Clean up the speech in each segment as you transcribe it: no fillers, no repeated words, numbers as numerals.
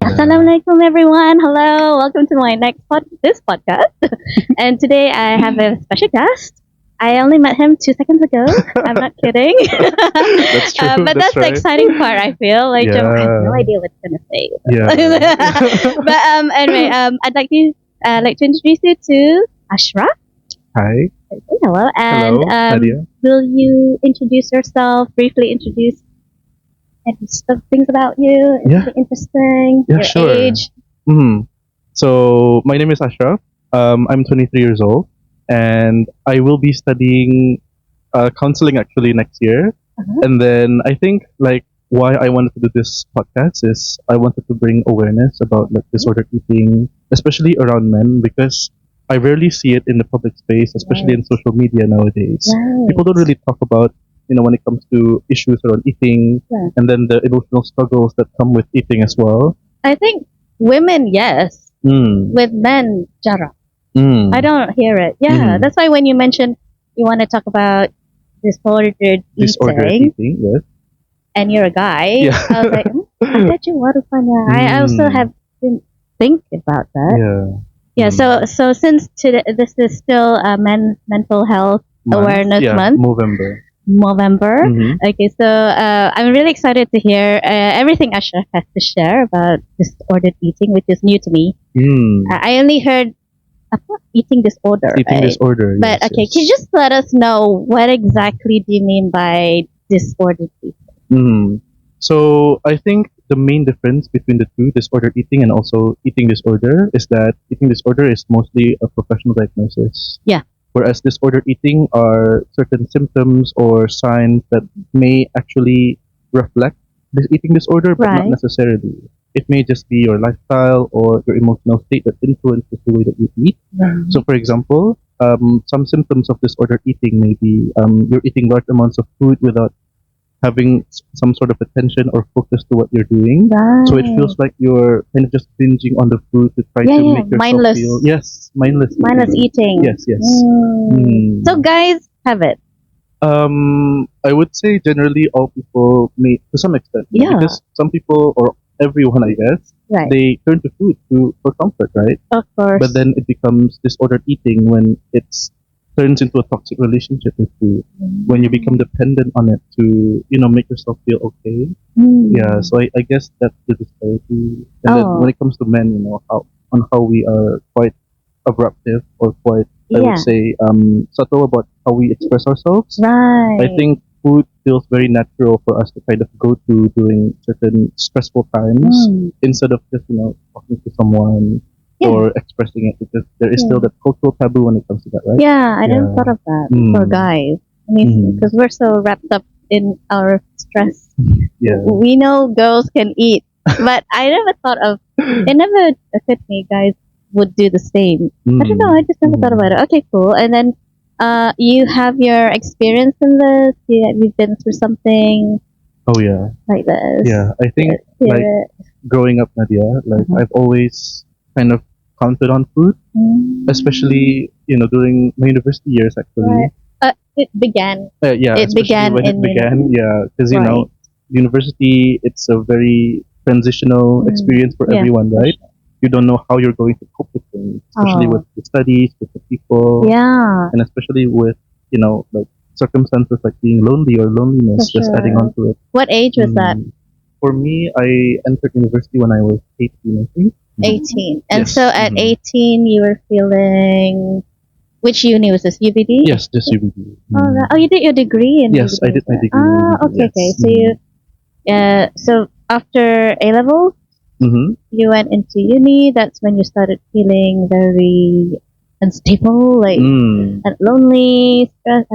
Assalamualaikum everyone. Hello, welcome to my this podcast. And today I have a special guest. I only met him 2 seconds ago. I'm not kidding. That's true. But that's that's the right. exciting part. I feel like I have no Yeah. idea what he's gonna say. Yeah. But anyway, I'd like to introduce you to Ashraf. Hi. Hello, and Hello, Nadia. will you introduce yourself? Briefly introduce any stuff, things about you. Yeah. Anything interesting. Yeah, your sure. age. So my name is Ashraf. I'm 23 years old, and I will be studying counseling actually next year. Uh-huh. And then I think like why I wanted to do this podcast is I wanted to bring awareness about like disordered eating, especially around men, because I rarely see it in the public space, especially in Right. social media nowadays. Right. People don't really talk about when it comes to issues around eating, Yeah. and then the emotional struggles that come with eating as well. I think women, yes. Mm. With men, jara. Mm. I don't hear it. Yeah, Mhm. that's why when you mentioned you want to talk about disordered Disordered eating, eating, yes. and you're a guy, Yeah. I was like, I bet you what fun. I also have didn't think about that. Yeah. Yeah. Mm. So since today, this is still mental health awareness Yeah, month, November. November. Mhm. Okay, so I'm really excited to hear everything Ashraf has to share about disordered eating, which is new to me. Mm. I only heard about eating disorder, Eating right? disorder. But yes, okay, yes. can you just let us know what exactly do you mean by disordered eating? Mm. So I think the main difference between the two, disordered eating and also eating disorder, is that eating disorder is mostly a professional diagnosis. Yeah. Whereas disordered eating are certain symptoms or signs that may actually reflect this eating disorder, but not Right. necessarily. It may just be your lifestyle or your emotional state that influences the way that you eat. So, for example, some symptoms of disordered eating may be you're eating large amounts of food without having some sort of attention or focus to what you're doing. Right. So it feels like you're kind of just binging on the food to try Yeah, to yeah, make yourself mindless. feel mindless Mindless eating. Yes, yes. So guys have it. I would say generally all people may to some extent, Yeah. because some people or everyone, I guess, Right. they turn to food for comfort, right? Of course. But then it becomes disordered eating when it's turns into a toxic relationship with food. When you become dependent on it to make yourself feel okay. Yeah, so I guess that's the disparity. And then Oh. when it comes to men, how we are quite abruptive or quite, I Yeah. would say, subtle about how we express ourselves. Right. I think food feels very natural for us to kind of go to during certain stressful times instead of just, talking to someone Yeah. or expressing it, because there is still that cultural taboo when it comes to that, right? Yeah, I didn't Yeah. thought of that for Mm. guys. I mean, because we're so wrapped up in our stress. Yeah. We know girls can eat, but I never thought of. It never occurred to me guys would do the same. I don't know. I just never thought about it. Okay, cool. And then, you have your experience in this. You've been through something Oh yeah. like this. Yeah. I think Hear like it. growing up, Nadia, like I've always kind of counted on food, especially during my university years actually. Right. It began. Yeah, It especially began when it in began. Yeah, because Right. university, it's a very transitional experience for Yeah, everyone, for right? You don't know how you're going to cope with things, especially Oh. with the studies, with the people, Yeah. and especially with like circumstances like being lonely or loneliness, For just adding sure. on to it. What age was that? For me, I entered university when I was 18, I think. 18. And Yes. so at Mhm. 18, you were feeling. Which uni was this? UBD? Yes, just UBD. Oh, right. Oh, you did your degree in Yes, I UBD, did my right? degree in Ah, UBD, okay, okay. yes. So so after A level, Mm-hmm. you went into uni. That's when you started feeling very unstable, like Mm. and lonely, stressed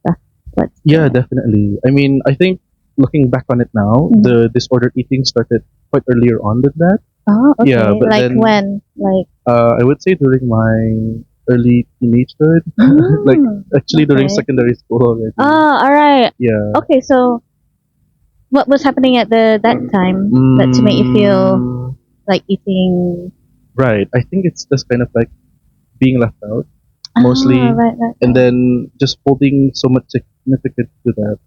stuff. What's Yeah, definitely. I mean, I think looking back on it now, the disordered eating started quite earlier on than that. Oh, okay. Yeah, but like then when? Like I would say during my early teenagehood, like actually during okay. secondary school already. Oh, all right. Yeah. Okay, so what was happening at that time that to make you feel like eating? Right. I think it's just kind of like being left out. mostly, Right, right. and then just holding so much significance to that,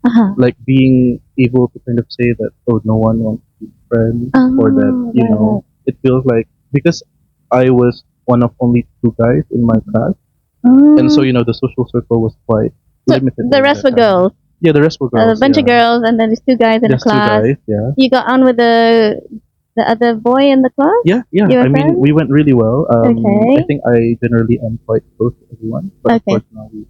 Uh-huh. like being able to kind of say that, oh, no one wants to be friends, or that, Right. it feels like, because I was one of only two guys in my class, and so, Mm. the social circle was quite So limited the during rest that were time. girls, Yeah, the rest were a girls. bunch of Yeah, girls, and then these two guys in the just two class. guys. Yeah, You got on with the other boy in the class. yeah, yeah. You were I mean, friends. we went really well. I Okay. think I generally am quite close to everyone, but of Okay. course now we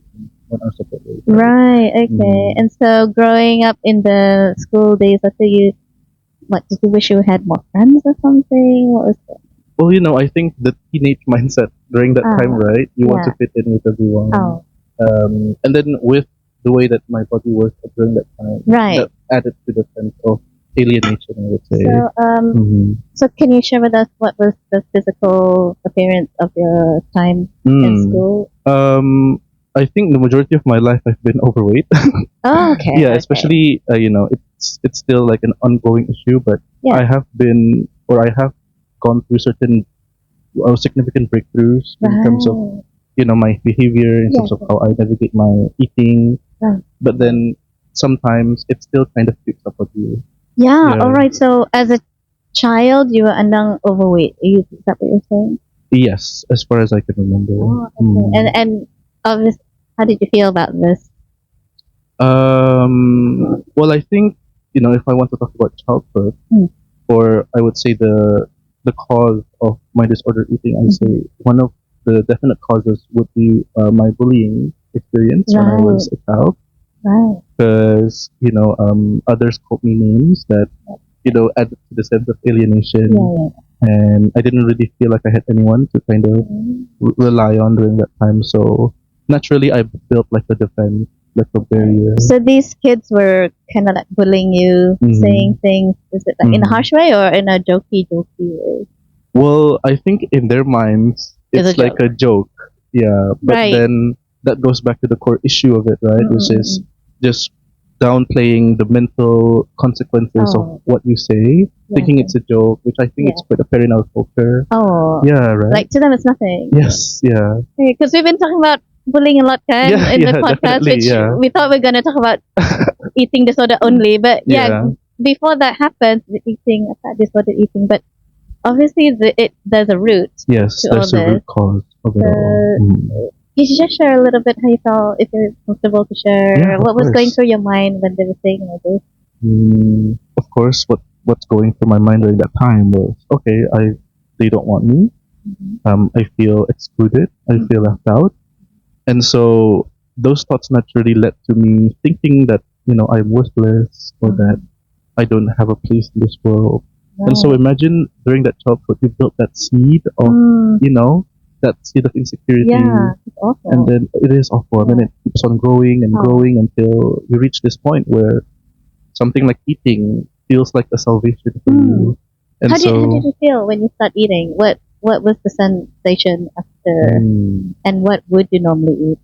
went our separate ways. Right? Right. Okay. Mm. And so, growing up in the school days, after you, what did you wish you had more friends or something? What was it? Well, I think the teenage mindset during that time, right? You want to Yeah. fit in with everyone. Oh. And then with the way that my body worked during that time, Right. that added to the sense of alienation, I would say. So, Mhm. so can you share with us what was the physical appearance of your time in Mm. school? I think the majority of my life I've been overweight. Oh, okay. Yeah, Okay. especially it's still like an ongoing issue, but Yeah. I have been, or I have gone through certain significant breakthroughs in terms of Right. my behavior, in terms Yes. of how I navigate my eating. Right. But then sometimes it still kind of creeps up with you. Yeah. Yeah. All right. So, as a child, you were andang overweight. Is that what you're saying? Yes, as far as I can remember. Oh, okay. Mm. And obviously, how did you feel about this? Well, I think if I want to talk about childhood, Mm. or I would say the cause of my disorder eating, I say one of the definite causes would be my bullying experience when I was a child, Right. because others called me names that added to the sense of alienation, Yeah. and I didn't really feel like I had anyone to kind of rely on during that time. So naturally, I built like a defense, like a barrier. So these kids were kind of like bullying you, saying things. Is it like in a harsh way or in a jokey way? Well, I think in their minds, It's it's a like a joke. Yeah, but Right. then that goes back to the core issue of it, right? Which is just downplaying the mental consequences of Oh. what you say, thinking Yeah. it's a joke, which I think it's quite apparent in our culture. Oh. Yeah, right. Like to them, it's nothing. Yes, yeah. Because we've been talking about bullying a lot, kan, Yeah, in the yeah, podcast, definitely, which yeah. we thought we are gonna talk about eating disorder only. But Yeah. before that happens, the eating disorder eating. But obviously, there's a root. Yes, To all there's a root this. cause of it all. Mm. You should just share a little bit how you felt, if you're comfortable to share. Yeah, of What was going course. through your mind when they were saying all this? Of course, what's going through my mind during that time was, okay, they don't want me. I feel excluded. I feel left out, and so those thoughts naturally led to me thinking that I'm worthless, or that I don't have a place in this world. And so imagine during that childhood, you built that seed of that seed of insecurity, Yeah, it's awful. and then it is awful, and then it keeps on growing and growing until you reach this point where something like eating feels like a salvation for you. And How did you feel when you start eating? What was the sensation after, and what would you normally eat?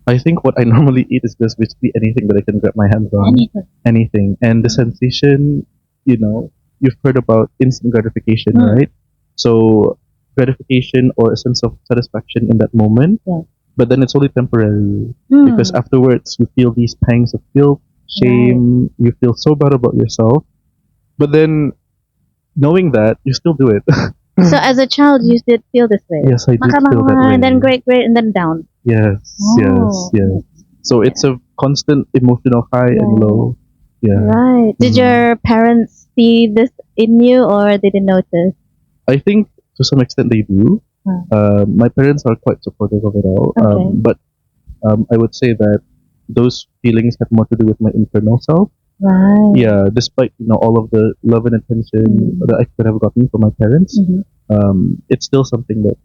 I think what I normally eat is just basically anything that I can grab my hands on. Anything. And the sensation, you've heard about instant gratification, right? So gratification or a sense of satisfaction in that moment, but then it's only temporary, because afterwards you feel these pangs of guilt, shame, you feel so bad about yourself, but then knowing that, you still do it. So as a child, you did feel this way. Yes, I did Makan, feel that makan, way. and then great, and then down. Yes, yes. So it's a constant emotional high and low. Yeah. Right. Did your parents see this in you, or they didn't notice? I think to some extent they do. My parents are quite supportive of it all. Okay. But I would say that those feelings had more to do with my internal self. Right. Yeah, despite all of the love and attention that I could have gotten from my parents, it's still something that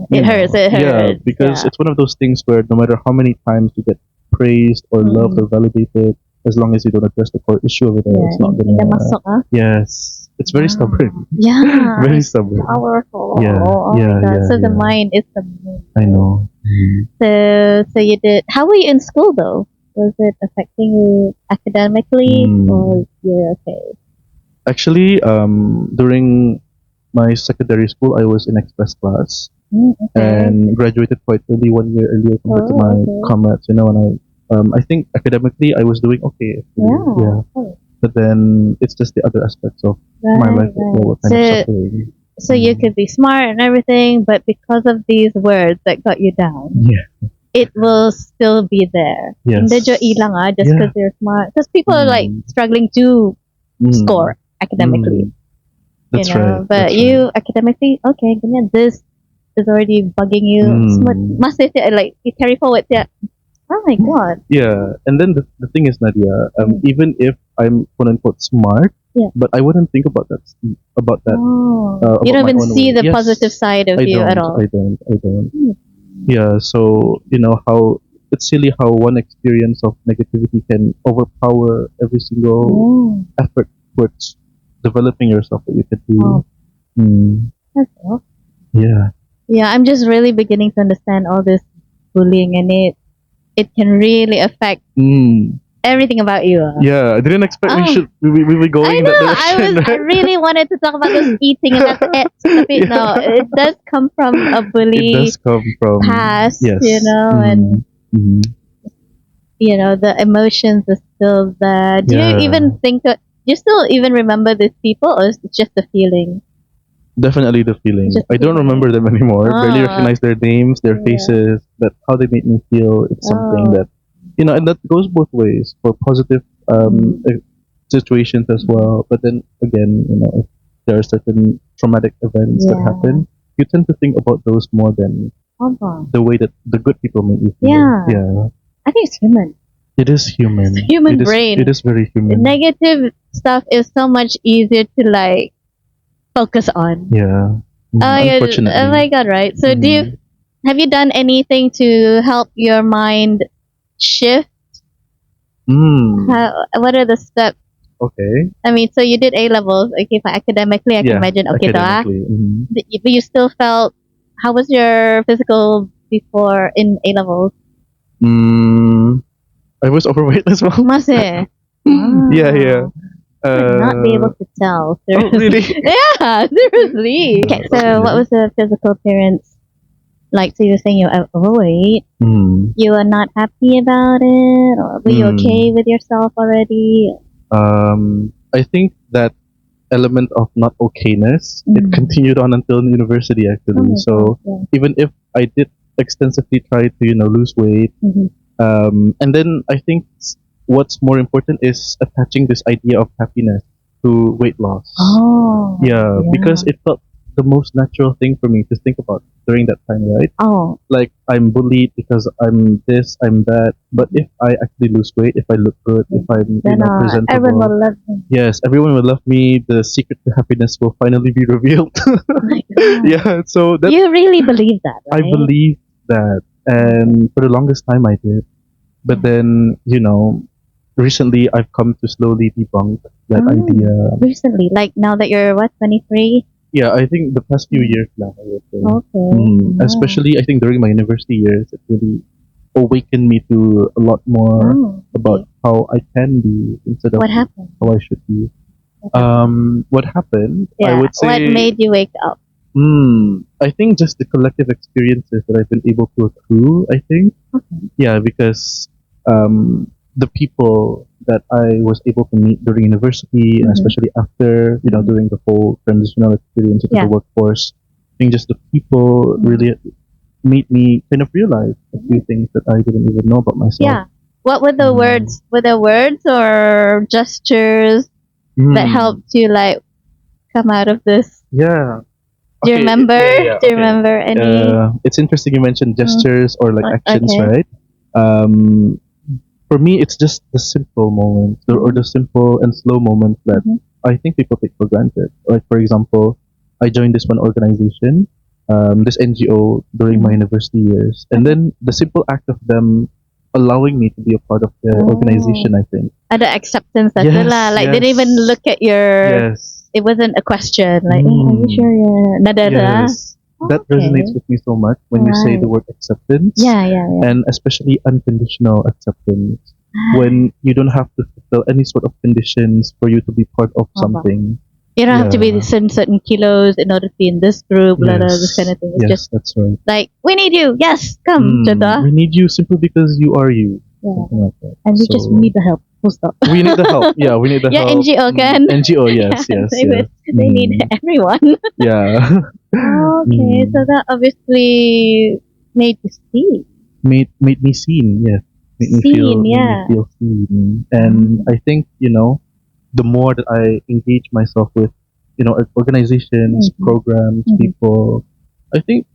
It hurts. It hurts. yeah, because it's one of those things where no matter how many times you get praised or loved or validated, as long as you don't address the core issue of it all, it's not Hindi gonna. masok, Yes, it's very stubborn. Yeah. Very stubborn. Powerful. Yeah, Oh yeah, my God. yeah, So the yeah. mind is the moon. I know. So you did. How were you in school though? Was it affecting you academically, or you're okay? Actually, during my secondary school, I was in express class. Okay. and graduated quite early, 1 year earlier compared to Oh, my okay. comrades. And I think academically I was doing okay. Actually. Yeah. Yeah. Oh, But then it's just the other aspects of my right, life that were right. kind of suffering. So you could be smart and everything, but because of these words that got you down, Yeah. it will still be there. Yes. Hindi jo ilang just Yeah. because you're smart. Because people are like Mm. struggling to Mm. score academically, That's you know. right. But That's you academically, okay, ganyan, this is already bugging you. Mm. Masih like you carry forward, yeah. Oh my god. Yeah, and then the thing is, Nadia, even if I'm quote unquote smart, Yeah. but I wouldn't think about that Oh, about you don't my even own see way. the Yes, positive side of I you at don't, all. I don't. Hmm. Yeah, so how it's silly how one experience of negativity can overpower every single Oh, effort towards developing yourself that you could do. oh, Mm, that's all. yeah. Yeah, I'm just really beginning to understand all this bullying, and it can really affect Mm, everything about you. yeah, I didn't expect Oh, we were going I in that know. direction, I right? really wanted to talk about this eating, and that's it. Tapi no, Yeah. it does come from a It bully does come from past, yes. and Mm, the emotions are still there. Do you yeah, even think that? Do you still even remember these people, or is it just a feeling? definitely the feeling. Just I don't feeling. remember them anymore. Barely Ah, recognize their names, their yeah. faces, but how they make me feel. It's something Oh, that and that goes both ways for positive situations as well. But then again, if there are certain traumatic events that yeah. happen, you tend to think about those more than Oh, the way that the good people make you feel. yeah. Yeah, I think it's human. it is human. Human It brain. is very human. Negative stuff is so much easier to like focus on. Yeah. Oh, yeah. Unfortunately. Oh my god, right? So Mhm. have you done anything to help your mind shift? Mm. What are the steps? Okay. I mean, so you did A levels. Okay, for academically, I can Yeah. imagine. Okay, Academically. Mhm. but you still felt. How was your physical before in A levels? Mm. I was overweight as well. Masih. Yeah, yeah. I would not be able to tell. Oh, Seriously. really? Yeah, seriously. Okay, so what was the physical appearance like? So you were saying you're overweight. Mm. You were not happy about it, or were you okay Mm. with yourself already? I think that element of not okayness, it continued on until university actually. Oh my So God, yeah. even if I did extensively try to, lose weight, Mhm. and then I think what's more important is attaching this idea of happiness to weight loss. Oh. Yeah, because it felt the most natural thing for me to think about during that time, right? Oh. Like I'm bullied because I'm this, I'm that. But if I actually lose weight, if I look good, if I'm Then everyone presentable, will love me. yes, everyone will love me. The secret to happiness will finally be revealed. Oh my God. Yeah, so that You really believe that, I right? believe that, and for the longest time I did. But then, recently I've come to slowly debunk that idea. Recently, like now that you're what, 23? Yeah, I think the past few years now, I would say. Okay. Especially, I think during my university years, it really awakened me to a lot more Oh, about how I can be instead of what happened? how I should be. What happened? I Yeah. would say. What made you wake up? I think just the collective experiences that I've been able to accrue. I think. Okay. Yeah, because the people that I was able to meet during university, and especially after, during the whole transitional experience into Yeah. the workforce, I think just the people really made me kind of realize a few things that I didn't even know about myself. Yeah. What were the words? Were there words or gestures that helped you like come out of this? Yeah. Do you remember? Yeah, Do you remember any? It's interesting you mentioned gestures or like actions, Okay. right? Um, for me, it's just the simple moments or the simple and slow moments that I think people take for granted. Like, for example, I joined this one organization, this NGO during my university years. And then the simple act of them allowing me to be a part of the organization, I think. Ada acceptance Yes, lah. Like they didn't even yes. look at your. Yes. It wasn't a question. Like, hey, are you sure you're nada? Yes. That resonates with me so much when you say the word acceptance. Yeah, yeah, yeah. And especially unconditional acceptance. When you don't have to fulfill any sort of conditions for you to be part of something. You don't have to be Yeah. certain kilos in order to be in this group, blah, blah, this kind Yes. of thing. It's Yes, just that's right. like, we need you. Yes, come, Jada. We need you simply because you are you. Yeah. Something like that. And we just So need the help. Full stop. we need the help. Yeah, we need the Yeah, help. NGO can. NGO, yes, Yeah, yes, they, yes. they need everyone. Yeah. Okay, so that obviously made you see. Made me seen, yes. Seen, Made me yeah. feel seen. And I think, the more that I engage myself with, organizations, Mhm. programs, Mhm. people, I think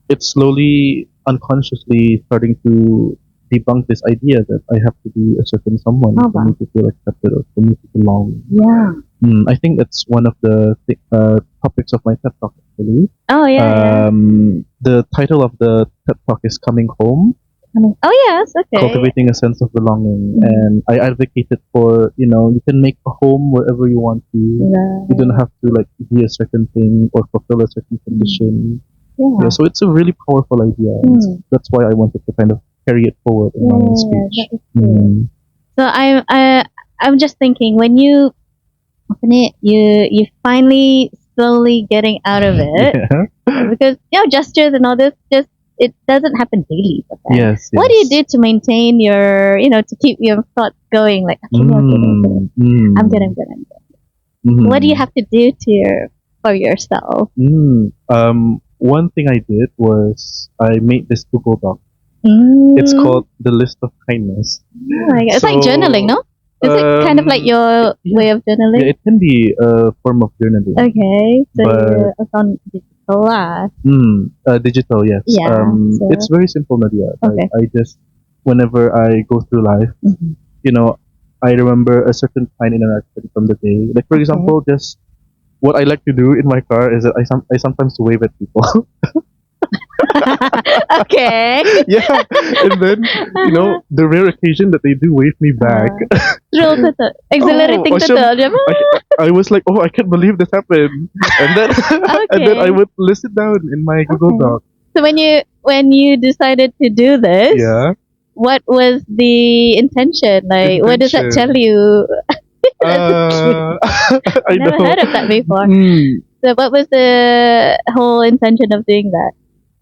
it's slowly, unconsciously starting to debunk this idea that I have to be a certain someone Oh, for me wow. to feel accepted or for me to belong. Yeah. I think that's one of the topics of my TED Talk, actually. Oh, yeah. The title of the TED Talk is Coming Home, Oh, yes, okay. cultivating a sense of belonging. Mhm. And I advocated for, you can make a home wherever you want to. You don't Right. have to like be a certain thing or fulfill a certain condition. Yeah. Yeah, so it's a really powerful idea. Mm. That's why I wanted to kind of carry it forward in my own speech. That is good. So I'm just thinking, when you you finally slowly getting out of it, Yeah. because gestures and all this, just it doesn't happen daily. Yes. What do you yes. do to maintain your, to keep your thoughts going? Like, okay, okay, okay, I'm good, I'm good, I'm good. What do you have to do for yourself? One thing I did was I made this Google Doc. Mm. It's called the List of Kindness. Oh my God. It's like journaling, no? Is it kind of like your way of journaling? Yeah, it can be a form of journaling. Okay, so But- it's on digital lah. Digital, yes. Yeah, so- It's very simple, Nadia. Okay. I just, whenever I go through life, Mhm. I remember a certain kind interaction from the day. Like, for Okay. example, just what I like to do in my car is that I sometimes wave at people. Okay. Yeah, and then the rare occasion that they do wave me back. Thrill to exhilarating Oh, to awesome. I was like, oh, I can't believe this happened, and then and then I Okay. would list it down in my Google Okay. Doc. So when you decided to do this, Yeah. what was the intention? Like, what does that tell you? I Never know. heard of that before. Mm, So what was the whole intention of doing that?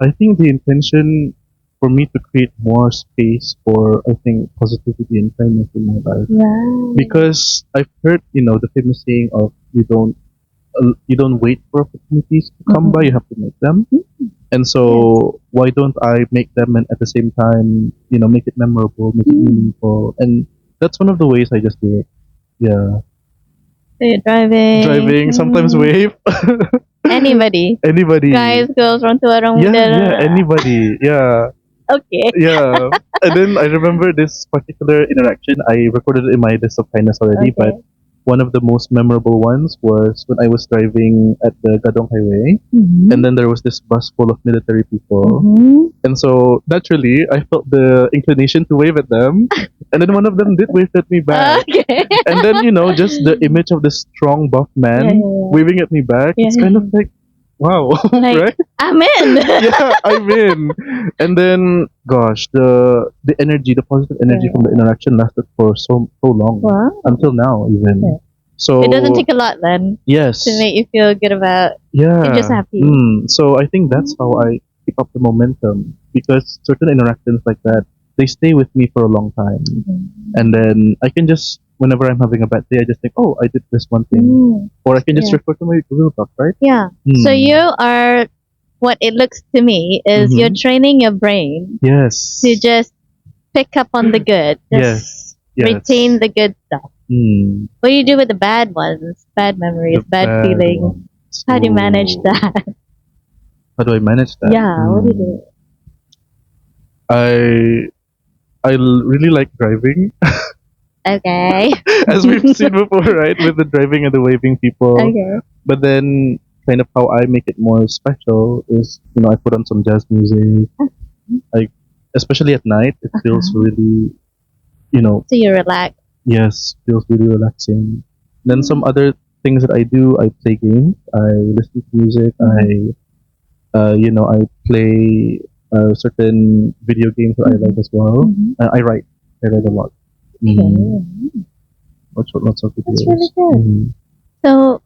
I think the intention for me to create more space for, I think, positivity and kindness in my life. Right. Because I've heard, the famous saying of you don't wait for opportunities to come by, you have to make them. And so why don't I make them and at the same time, make it memorable, make it meaningful. And that's one of the ways I just do it. Yeah. So you're driving. Sometimes wave. Anybody. Anybody. Guys, girls, orang tua, orang muda. Yeah, anybody. Yeah. Okay. Yeah. And then I remember this particular interaction. I recorded it in my list of kindness already, Okay. but one of the most memorable ones was when I was driving at the Gadong Highway, and then there was this bus full of military people. And so naturally, I felt the inclination to wave at them, and then one of them did wave at me back. Okay. And then just the image of this strong buff man Yeah. waving at me back. It's Yeah. kind of like, wow, Like, right? I'm in. Yeah, I'm in. And then, gosh, the energy, the positive energy from the interaction lasted for so long, Wow. until now even. Yeah. So It doesn't take a lot then yes, to make you feel good about. yeah, You're just happy. So I think that's how I keep up the momentum, because certain interactions like that, they stay with me for a long time, and then I can just, whenever I'm having a bad day, I just think, oh, I did this one thing, or I can just Yeah. refer to my Google Doc, right? Yeah. So you are, what it looks to me is you're training your brain Yes. to just pick up on the good. Just Yes. retain the good stuff. What do you do with the bad ones? Bad memories, The bad feelings. ones. How do you manage Ooh. that? How do I manage that? Yeah, what do you do? I really like driving, Okay. as we've seen before, right? With the driving and the waving people. Okay. But then, kind of how I make it more special is, I put on some jazz music. Like, especially at night, it feels really, So you relax. yes, feels really relaxing. Then some other things that I do, I play games, I listen to music, I play certain video games that I like as well. I write a lot. Lots of videos. That's really good. Mhm. So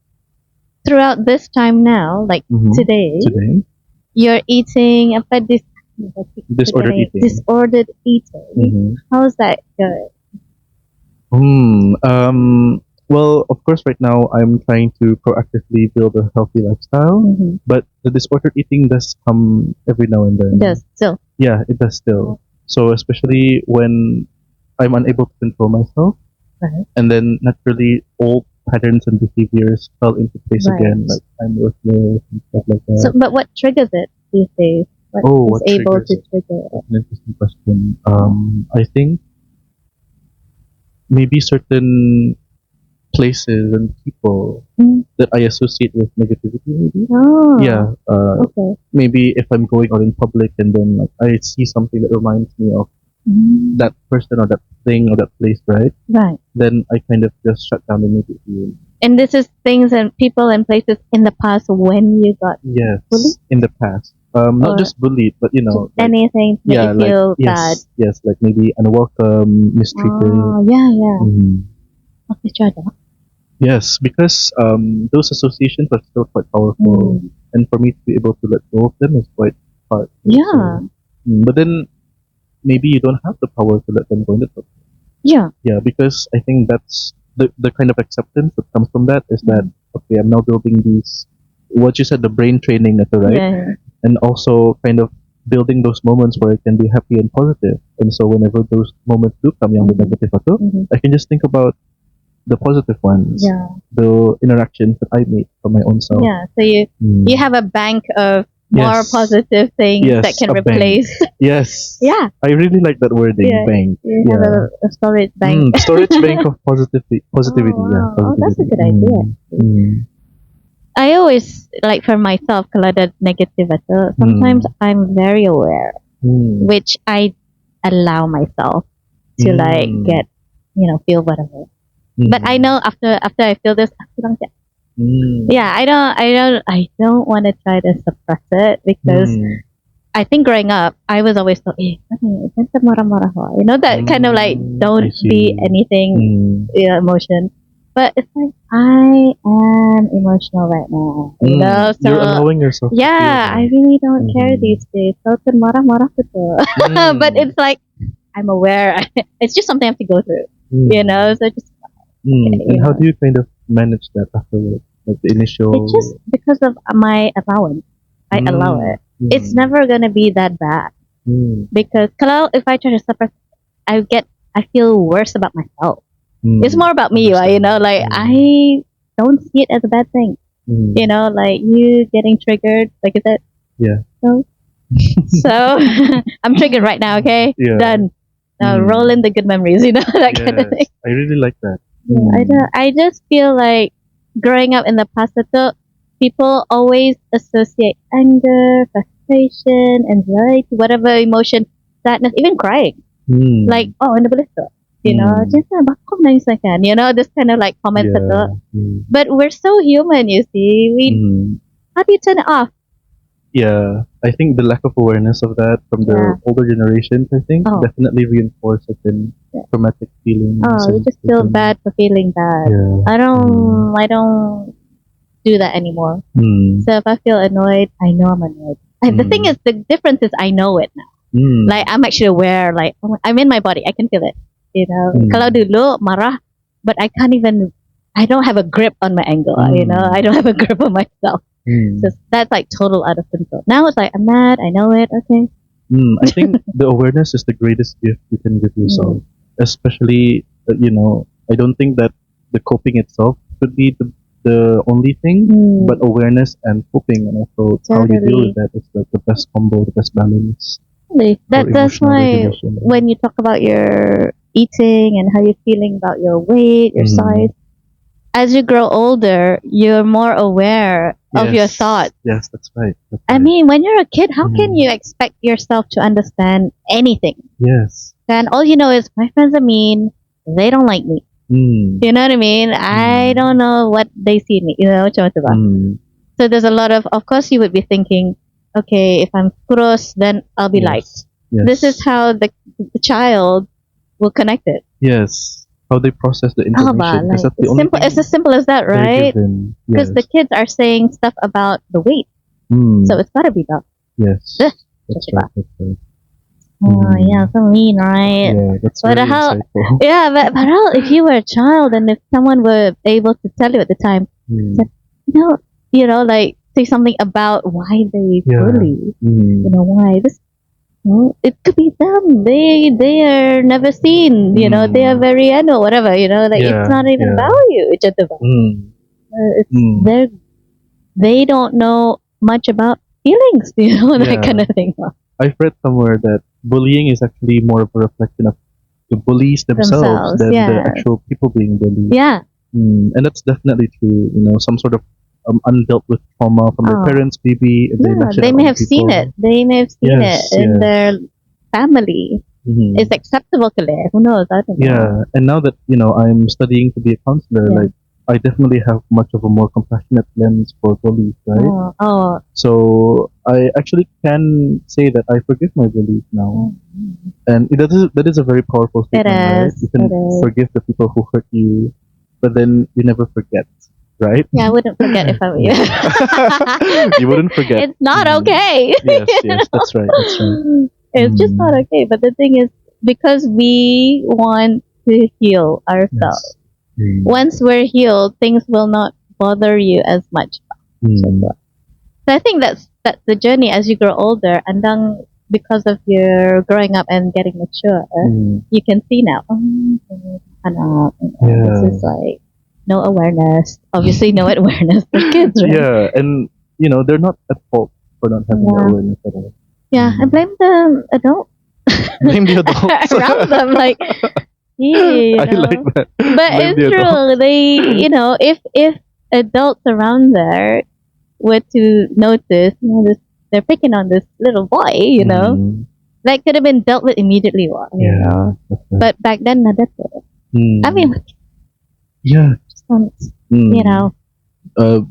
throughout this time now, like today, you're eating Disordered eating. disordered eating. How's that going? Well, of course, right now I'm trying to proactively build a healthy lifestyle, but the disordered eating does come every now and then. It does still. Yeah, it does still. So especially when I'm unable to control myself, and then naturally old patterns and behaviors fell into place again, like I'm worthless and stuff like that. So, but what triggers it these days? What is able to trigger it? That's an interesting question. I think maybe certain places and people that I associate with negativity, maybe. Oh. Yeah. Maybe if I'm going out in public and then like I see something that reminds me of that person or that thing or that place, right? Right. Then I kind of just shut down immediately. And this is things and people and places in the past when you got bullied? In the past. Not just bullied, but you know, like, anything to make you feel bad. Yes, like maybe unwelcome, mistreated. Oh, yeah. Yes, because those associations are still quite powerful, and for me to be able to let go of them is quite hard. Yeah. But then maybe you don't have the power to let them go in the first place. Yeah. Yeah, because I think that's the kind of acceptance that comes from that is that okay, I'm now building these what you said, the brain training, right? Yeah. And also kind of building those moments where I can be happy and positive. And so whenever those moments do come, yung negative I can just think about the positive ones, the interactions that I made for my own self. Yeah, so you have a bank of more positive things that can replace. Yes. Yeah. I really like that wording, bank. You have a storage bank. Storage bank of positivity. Oh, wow. Positivity. That's a good idea. I always, like for myself, kalau ada negative ito, sometimes I'm very aware, which I allow myself to like get, feel whatever. But I know after I feel this, yeah, I don't want to try to suppress it because I think growing up, I was always told, that kind of like don't be anything emotion. But it's like I am emotional right now, So you're allowing yourself. Yeah, I really don't care these days. So marah-marah but it's like I'm aware. It's just something I have to go through, So just. And how do you kind of manage that afterwards? Like the initial. It's just because of my allowance. I allow it. It's never gonna be that bad because if I try to suppress, I feel worse about myself. It's more about me, like I don't see it as a bad thing. Like you getting triggered, like I said. Yeah. So I'm triggered right now. Okay. Yeah. Done. Now roll in the good memories. That kind of thing. I really like that. I just feel like growing up in the past, people always associate anger, frustration, anxiety, whatever emotion, sadness, even crying. Like, hindi boleh to. Just bakit nangis na kan? This kind of like comments But we're so human, you see. How do you turn it off? Yeah, I think the lack of awareness of that from the older generations, I think, definitely reinforce certain traumatic feelings. You just feel bad for feeling bad. Yeah. I don't do that anymore. So if I feel annoyed, I know I'm annoyed. The thing is, the difference is I know it now. Like I'm actually aware. Like I'm in my body, I can feel it. Kalau dulu marah, but I can't even. I don't have a grip on my anger. I don't have a grip on myself. So that's like total out of control. Now it's like I'm mad. I know it. Okay. I think the awareness is the greatest gift you can give yourself. Especially, I don't think that the coping itself should be the only thing, but awareness and coping and also how you deal with that is like the best combo, the best balance. Really? That's why when you talk about your eating and how you're feeling about your weight, your size, as you grow older, you're more aware of your thoughts. Yes, that's right. I mean, when you're a kid, how can you expect yourself to understand anything? Yes. And all you know is my friends are mean. They don't like me. You know what I mean? I don't know what they see in me. So there's a lot of course, you would be thinking, okay, if I'm kurus, then I'll be liked. Yes. This is how the child will connect it. Yes. how they process the Like information, because that's the only simple. thing It's as simple as that, they're right? given. Because the Yes. kids are saying stuff about the weight, so it's gotta be that. Yes. Ugh, That's just right. That's right. Oh yeah, so mean, right? Yeah, that's But very how? insightful. Yeah, but how? If you were a child and if someone were able to tell you at the time, Mm. that, like say something about why they Yeah. bully, Mm. why this. It could be them. They are never seen. They are very whatever. Like it's Yeah. not even Yeah. about you. It's just about Mm. it's Mm. they don't know much about feelings. That Yeah. kind of thing. I've read somewhere that bullying is actually more of a reflection of the bullies themselves Themselves, than the yeah. actual people being bullied. Yeah. And that's definitely true. Some sort of undealt with trauma from their Oh. parents, maybe if they Yeah, lash it they out may on have seen people. it. They may have seen Yes, it in yes. their family. Mhm. It's acceptable to live. Who knows? I don't know. Yeah, and now that I'm studying to be a counselor, Yeah. like I definitely have much of a more compassionate lens for bullies, right? Oh. So I actually can say that I forgive my bullies now, and that is a very powerful It statement, right? is. You can It is. forgive the people who hurt you, but then you never forget, right? Yeah, I wouldn't forget if I were you. You wouldn't forget. It's not Mhm. okay. Yes, yes, that's right, that's right. It's just not Mm. okay. But the thing is, because we want to heal ourselves, Yes. Mm. once we're healed, things will not bother you as much. Mm. So I think that's the journey as you grow older, and then because of your growing up and getting mature, Mm. you can see now. This is like no awareness. Obviously, no awareness for kids, right? Yeah, and they're not at fault for not having the awareness at all. Yeah, I blame the adult Blame the adults. around them, like, I like that. But Blame it's the true. adults. If adults around there were to notice, they're picking on this little boy, Mm. that could have been dealt with immediately, Yeah, that's right. But back then, that's it. I mean, yeah. Mm.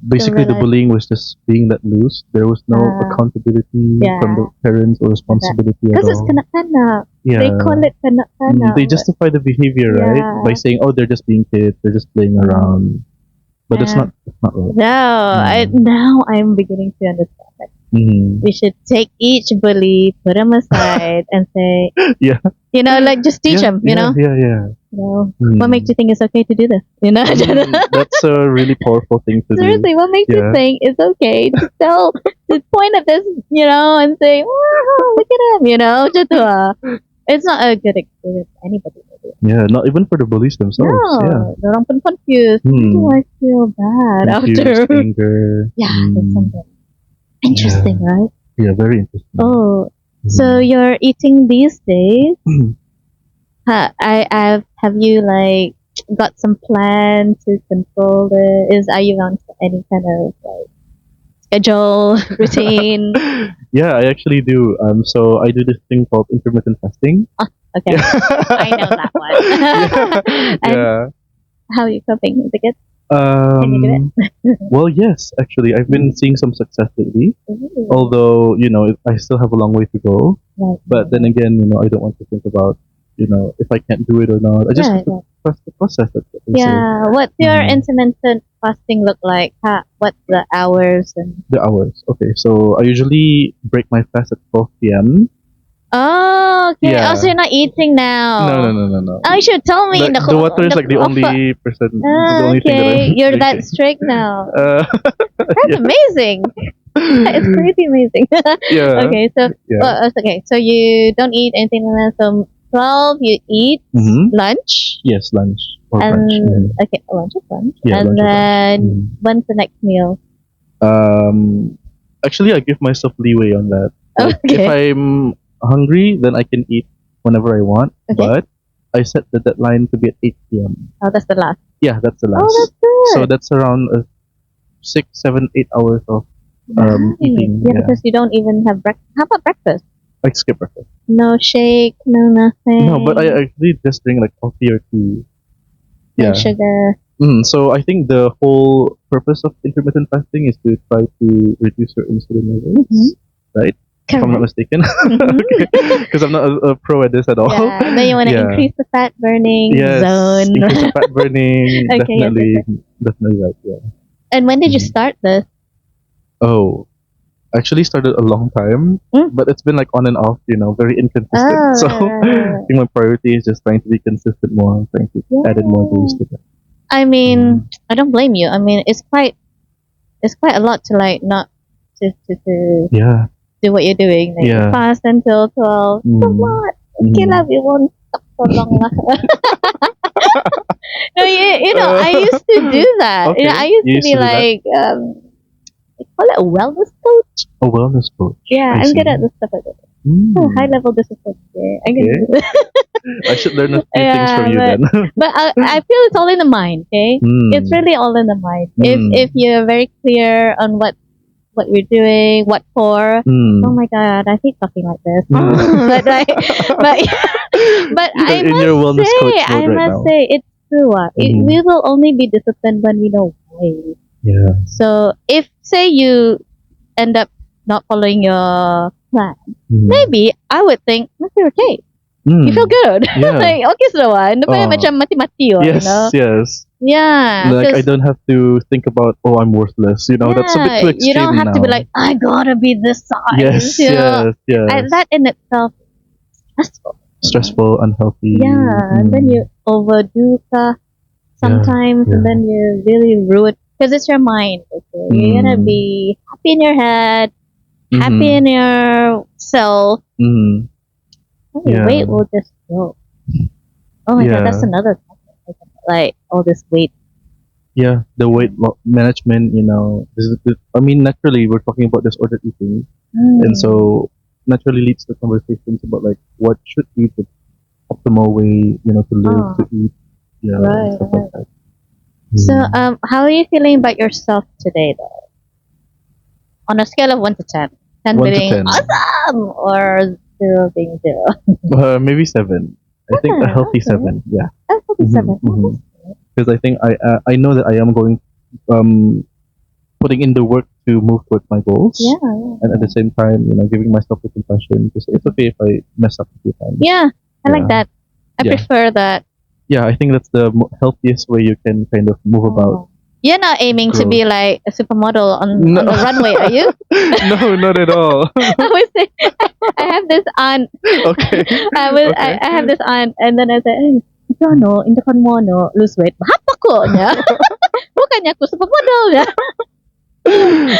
Basically, the realize- bullying was just being let loose. There was no accountability from the parents or responsibility at because it's all. kanak-kanak. Yeah. They call it kanak-kanak. They justify the behavior, right? By saying, "Oh, they're just being kids. They're just playing around." But that's not right. No, now I'm beginning to understand that. We should take each bully, put them aside, and say, Yeah. like just teach them, Yeah, yeah. What makes you think it's okay to do this? That's a really powerful thing to do. Seriously, what makes you think it's okay to point at this, and say, wow, look at him, just it's not a good experience for anybody. Yeah, not even for the bullies themselves. Yeah. No, orang pun confused. Why do I feel bad Confused, after? anger. Yeah, that's something interesting, right? Yeah, very interesting. Oh, so you're eating these days? Have you like got some plan to control it? Are you on any kind of like schedule routine? Yeah, I actually do. So I do this thing called intermittent fasting. Okay, I know that one. And Yeah. how are you coping? Is it good? Can you do it? Well, yes, actually, I've been seeing some success lately. Ooh. Although, I still have a long way to go. Right. But then again, I don't want to think about, if I can't do it or not. I just have to trust the process. That's what they say. Yeah. What's your intermittent fasting look like? What's the hours and The hours. Okay, so I usually break my fast at 12 p.m. Oh, okay. Yeah. Oh, so you're not eating now. No. Oh, you should tell me. The water is like the only person, the only thing that Okay, I'm you're that drinking. strict now. That's Yeah. amazing. It's crazy amazing. Yeah. Okay, so Yeah. okay, so you don't eat anything like that. So 12, you eat lunch. Yes, lunch or And brunch. Mhm. okay, lunch is lunch. Yeah, And lunch or brunch. then when's the next meal? Actually, I give myself leeway on that. Like, if Okay. I'm hungry, then I can eat whenever I want. Okay. But I set the deadline to be at 8 p.m. Oh, that's the last. Yeah, that's the last. Oh, that's good. So that's around 6, 7, 8 hours of Nice. eating. Yeah, because you don't even have breakfast. How about breakfast? I skip breakfast. No shake, no nothing. No, but I actually just drink like coffee or tea. No Yeah. sugar. So I think the whole purpose of intermittent fasting is to try to reduce your insulin levels, right? if I'm not mistaken. Because I'm not a pro at this at all. Yeah. Then you want to Yeah. increase the fat burning Yes, zone. increase the fat burning. Okay, yes, Definitely right. Yeah. And when did you Mhm. start this? Oh, actually started a long time, Mm. but it's been like on and off. Very inconsistent. Oh, So right. I think my priority is just trying to be consistent more, trying to add in more days Yeah. to that. I mean, I don't blame you. I mean, it's quite a lot to like not to Yeah. do what you're doing. Like Yeah. fast until 12. It's a Mm. lot. Okay lah, we won't stop so long lah. No, you know, I used to do that. You know, Okay. I used You to used be to do that? like, they call it a wellness coach. A wellness coach. Yeah, I I'm see. good at this stuff like that. Mm. Oh, high level discipline. Yeah, I can Okay. do it. I should learn a few things from you but, then. but I feel it's all in the mind. Okay, Mm. it's really all in the mind. Mm. If you're very clear on what you're doing, what for. Mm. Oh my god, I hate talking like this. Mm. but but I in your must wellness coach say, mode right now. it's true. Mhm. We will only be disciplined when we know why. Yeah. So if say you end up not following your plan, Mm. maybe I would think, okay. Mm. You feel good. Yeah. Like, okay sudah. Ano pa Oh. macam mati-mati Yes, you know? yes. Yeah. Like I 'cause- don't have to think about, oh, I'm worthless. That's a bit too extreme you don't have to be now. like, I gotta be this size. Yes, you know? yes, yes. That in itself is stressful. Stressful, unhealthy. Yeah. And then you overdo ka sometimes, and yeah. then you really ruin because it's your mind. Okay, you're gonna Mm. be happy in your head, Mhm. happy in yourself. Mhm. Oh, Yeah. weight will just go. Oh my god, that's Yeah. another topic. Like all this weight. Yeah, the weight management. I mean, naturally, we're talking about disordered eating, and so naturally leads to conversations about like what should be the optimal way, to live, to eat, and Right, stuff like that. So, Mm. how are you feeling about yourself today, though? On a scale of 1 to 10. 10 1 to being 10. awesome, or 0 being 0. Maybe 7. I think a healthy okay. 7. Yeah, That's probably 7. mhm. Because I think I know that I am going putting in the work to move towards my goals. Yeah. And at the same time, giving myself the compassion to say it's okay if I mess up a few times. Yeah, I like Yeah. that. I Yeah. prefer that. Yeah, I think that's the healthiest way you can kind of move about. You're not aiming to be like a supermodel on No. the runway, are you? No, not at all. I would say, I have this aunt. Okay. I have this aunt, and then I said, hey, ito hindi ka mo, lose weight. Mahap ako niya. Bukannya ako supermodel niya.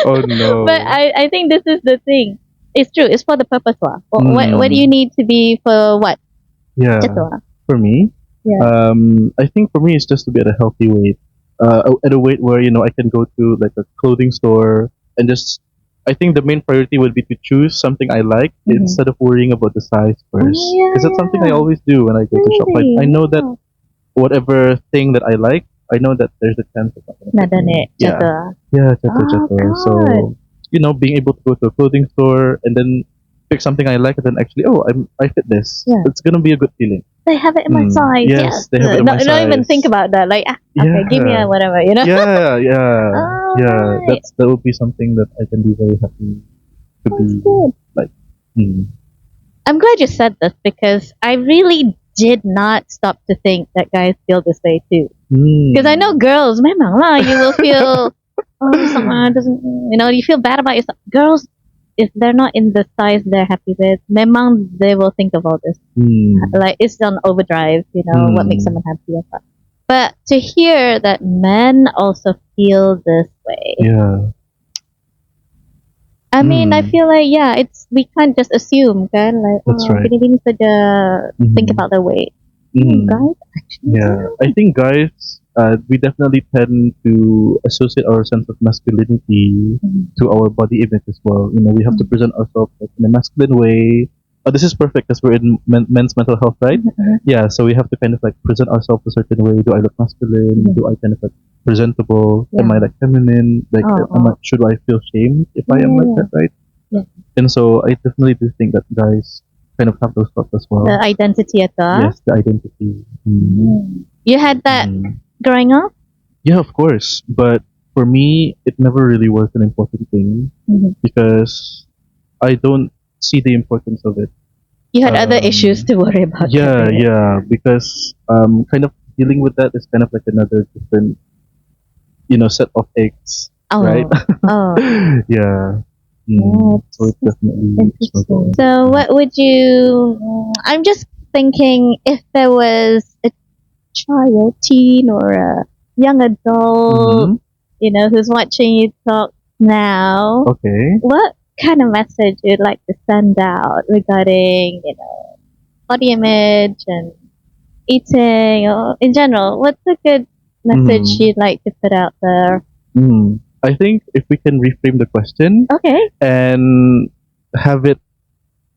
Oh no. But I think this is the thing. It's true. It's for the purpose. What do you Mm. need to be for what? Yeah. Ito, For me, Yeah. I think for me it's just to be at a healthy weight. At a weight where I can go to like a clothing store and just. I think the main priority would be to choose something I like Mhm. instead of worrying about the size first. yeah, Because that's something I yeah. always do when I go to shop. Like Really? I know that whatever thing that I like, I know that there's a chance it's not gonna fit me. Nadane. Yeah. Ito. Yeah, Oh, chato. So, being able to go to a clothing store and then pick something I like and then actually, I fit this. Yeah. It's gonna be a good feeling. They have it in my size. Yes, they have it in my Don't even size. think about that. Like, okay, give me a Yeah. whatever, Yeah. Oh, Yeah. right. That would be something that I can be very happy to That's be good. like. Mm. I'm glad you said this because I really did not stop to think that guys feel this way too. Because I know girls, memang lah, you will feel, someone doesn't, you feel bad about yourself. Girls, if they're not in the size they're happy with, memang they will think of all this. Like, it's on overdrive, what makes someone happy. But to hear that men also feel this way, Yeah. I mean, I Mm. feel like, we can't just assume, kan? Like, That's right. bini-bini saja think Mhm. about their weight. Mm. Guys, actually, Yeah, I think guys, we definitely tend to associate our sense of masculinity Mhm. to our body image as well. We have to present ourselves like, in a masculine way. This is perfect because we're in men's mental health, right? Mhm. Yeah, so we have to kind of like present ourselves a certain way. Do I look masculine? Mhm. Do I kind of like presentable? Am I Yeah. like feminine? Like, should I feel shame if I am like that, right? Yeah. And so I definitely do think that guys kind of have those thoughts as well. The identity ito. Yes, the identity. You had that Mm. growing up? Yeah, of course. But for me, it never really was an important thing Mhm. because I don't see the importance of it. You had other Um, issues to worry about. Yeah, right? yeah, because kind of dealing with that is kind of like another different, set of eggs, right? Oh, oh, Yeah. So that's it's definitely a struggle. interesting. So, what would you? I'm just thinking if there was a child, teen, or a young adult, Mhm. who's watching you talk now, Okay. what kind of message you'd like to send out regarding, body image and eating, or in general? What's a good message Mm. you'd like to put out there? I think if we can reframe the question Okay. and have it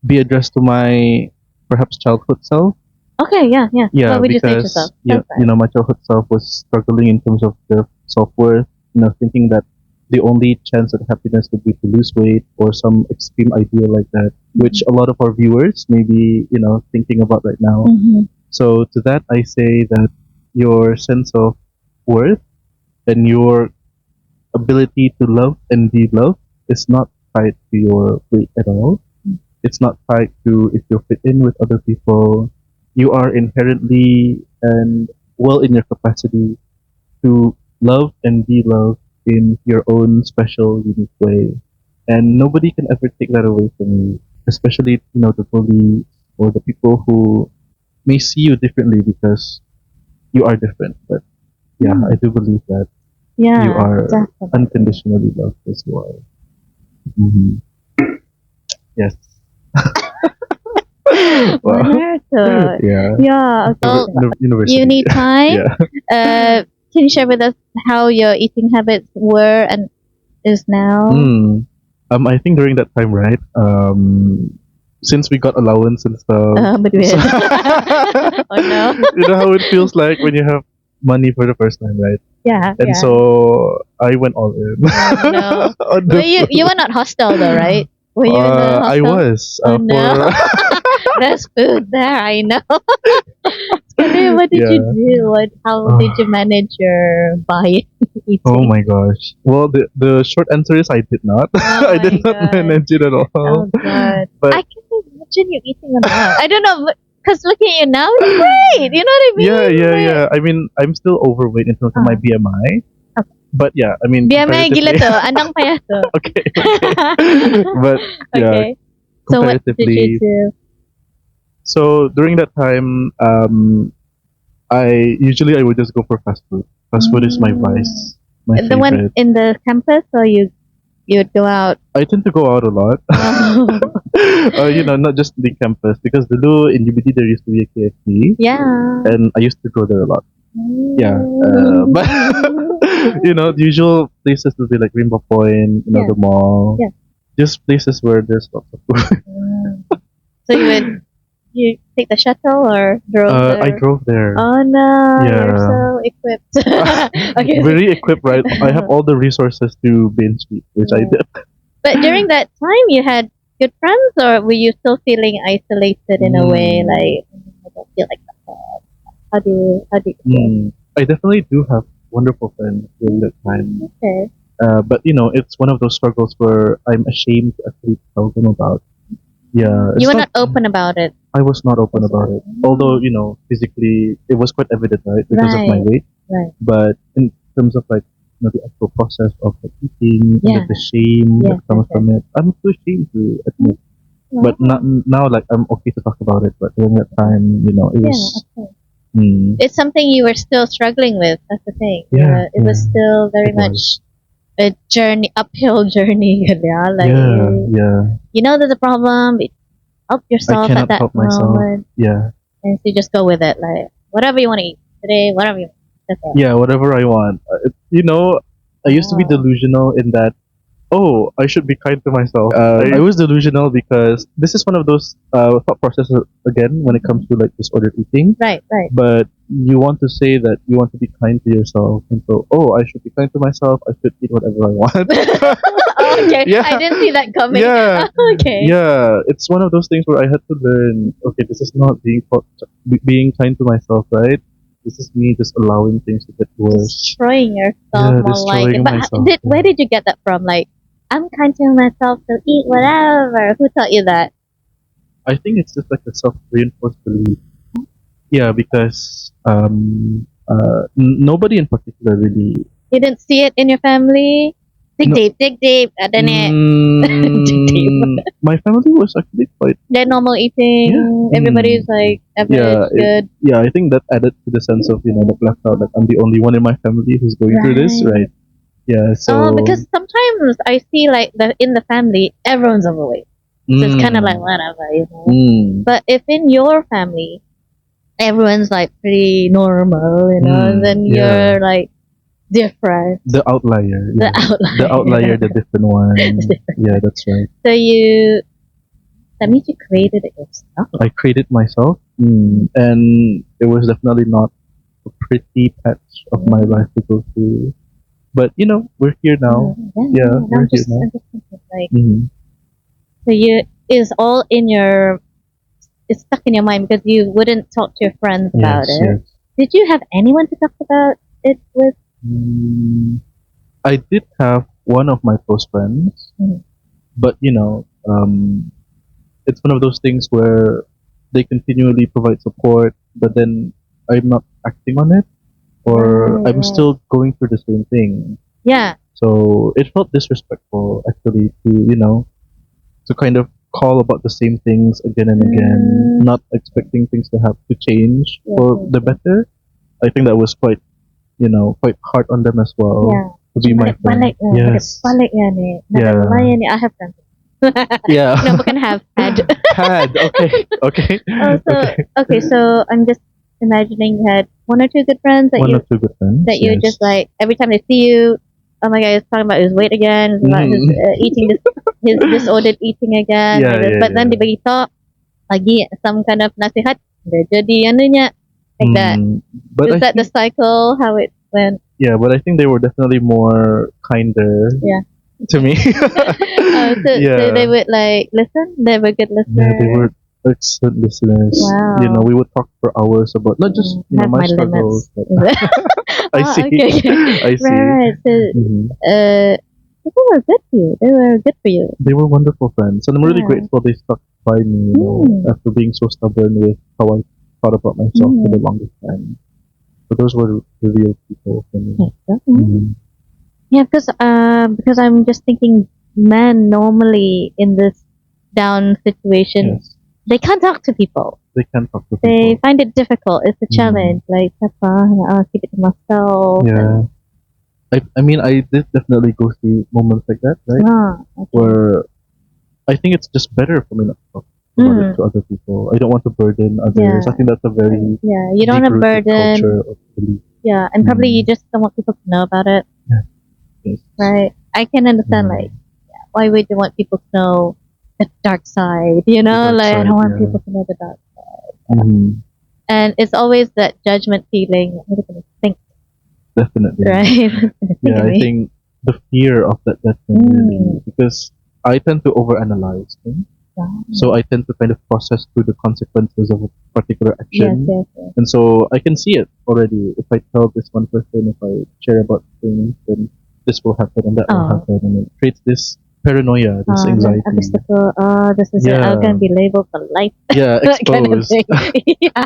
be addressed to my perhaps childhood self. Okay. Yeah. Yeah. Yeah, What would you say to because yourself? That's right. my childhood self was struggling in terms of their self worth. Thinking that the only chance at happiness would be to lose weight or some extreme ideal like that, which a lot of our viewers may be thinking about right now. Mm-hmm. So to that, I say that your sense of worth and your ability to love and be loved is not tied to your weight at all. It's not tied to if you fit in with other people. You are inherently and well in your capacity to love and be loved in your own special, unique way. And nobody can ever take that away from you, especially, the bullies or the people who may see you differently because you are different. But yeah, I do believe that you Yeah, are definitely. unconditionally loved as well. Hmm. Yes. Wow. Wonderful. Yeah. Yeah. Well, University. you need time. Yeah. Can you share with us how your eating habits were and is now? I think during that time, right? Since we got allowance and stuff, But we oh no. you know how it feels like when you have money for the first time, right? Yeah. And Yeah. so I went all in. Oh no. On the Well, you were not hostel though, right? Were you in the I hostel? was Oh no. for There's food there. I know. Scary, what did you yeah. do? How did you manage your buying eating? Oh my gosh. Well, the short answer is I did not. Oh I my did not god. manage it at Oh all. god. But I can't imagine you eating a lot. I don't know, because looking at you now, it's great. You know what I mean? yeah, yeah, Like, yeah. I mean, I'm still overweight in terms of my BMI. okay. But yeah, I mean, BMI gila comparatively. to. Andang payah to. Okay, okay. But yeah, Okay. So what did you comparatively. do? So during that time, I would just go for fast food. Fast food is my vice, my The one favorite. in the campus, or you'd go out? I tend to go out a lot. Not just the campus because the in UBT there used to be a KFC, Yeah. and I used to go there a lot. Yeah, but the usual places would be like Rainbow Point, Yeah. the mall. Yeah. Just places where there's lots of food. So you take the shuttle or drove there? I drove there. Oh no, Yeah. you're so equipped. Okay. Very equipped, right? I have all the resources to binge eat, which I did. But during that time, you had good friends, or were you still feeling isolated in a way? Like, I don't feel like that. How do you feel? I definitely do have wonderful friends during that time. Okay. But it's one of those struggles where I'm ashamed to actually tell them about. Yeah. You were not open about it. I was not open about it. Although, physically it was quite evident, right? Because of my Right. weight. Right. But in terms of like, the actual process of like eating, Yeah. and the shame Yeah, that comes okay. from it, I'm too ashamed to admit. But not now, like I'm okay to talk about it. But during that time, it Yeah, was. okay. Mm, It's something you were still struggling with. That's the thing. Yeah, It was yeah. still very It much was. a journey, uphill journey. Yeah, like Yeah. you know there's a problem. Help I yourself at cannot that help myself. moment, Yeah. and so you just go with it. Like whatever you want to eat today, whatever you. That's it. Yeah, whatever I want. I used to be Oh. delusional in that. Oh, I should be kind to myself. I was delusional because this is one of those thought processes again when it comes to like disordered eating. Right, right. But you want to say that you want to be kind to yourself, and so I should be kind to myself. I should eat whatever I want. Oh, okay. Yeah. I didn't see that coming. Yeah. Okay. Yeah, it's one of those things where I had to learn. Okay, this is not being kind to myself, right? This is me just allowing things to get worse. Destroying yourself Yeah, more like. destroying But myself, where did you get that from? Like I'm kind to myself to eat whatever. Who taught you that? I think it's just like a self-reinforced belief. Yeah, because nobody in particular really. You didn't see it in your family? Dig No. deep, dig deep. Ada ni. Dig deep. My family was actually quite. They're normal eating. Yeah. Everybody's like average, good. Yeah. I think that added to the sense of like left out. Like I'm the only one in my family who's going through this, Right. right? Yeah. So. Oh, because sometimes I see like in the family, everyone's overweight. So it's kind of like whatever, you know. But if in your family, everyone's like pretty normal, you know, and then yeah. you're like different. The outlier. The Yeah. outlier. The outlier, the different one. Yeah, that's right. So that means you created it yourself. I created myself, and it was definitely not a pretty patch of my life to go through. But we're here now. Yeah, we're here now. I'm just thinking, like, so it's all it's stuck in your mind because you wouldn't talk to your friends about it. Yes. Did you have anyone to talk about it with? I did have one of my close friends, but it's one of those things where they continually provide support, but then I'm not acting on it, or I'm still going through the same thing. Yeah. So it felt disrespectful actually to kind of call about the same things again and again, not expecting things to have to change for the better. I think that was quite hard on them as well. Yeah. To be my friend. Yes. I have friends. Yeah. No, bukan have had. Had. Okay. Okay. So I'm just imagining you had one or two good friends One or two good friends that you just like every time they see you. Oh my God, he's talking about his weight again, about his eating his disordered eating again. But then dibagi talk lagi some kind of nasihat, dia jadi anunya like that. But Is that the cycle how it went? Yeah, but I think they were definitely more kinder. Yeah. To me. So they would like listen. They were good listeners. Yeah, they were excellent listeners. Wow. We would talk for hours about not just my struggles. I see. I see. Right. So, people were good to you. They were good for you. They were wonderful friends, and I'm really grateful they stuck by me. After being so stubborn with how I thought about myself for the longest time. But those were the real people for me. Yeah, because I'm just thinking, men normally in this down situation, they can't talk to people. They can't talk to people. They find it difficult. It's a challenge. Like, I'll keep it to myself. Yeah. I mean, I did definitely go through moments like that, right? Where I think it's just better for me not to talk about it to other people. I don't want to burden others. I think that's a very you don't want to burden. Culture of belief. Yeah, and probably you just don't want people to know about it. Yeah. Yes. Right. I can understand. Like, why would you want people to know the dark side? You know, like I don't want people to know the dark side. And it's always that judgment feeling. What are they going to think? Definitely. Right. Yeah, I think the fear of that definitely because I tend to overanalyze things. So I tend to kind of process through the consequences of a particular action. Yes. And so I can see it already. If I tell this one person, if I share about things, then this will happen and that will happen. And it creates this paranoia, this anxiety. This is it. I'm going to be labeled for life. Yeah, exposed. Kind of thing. Yeah.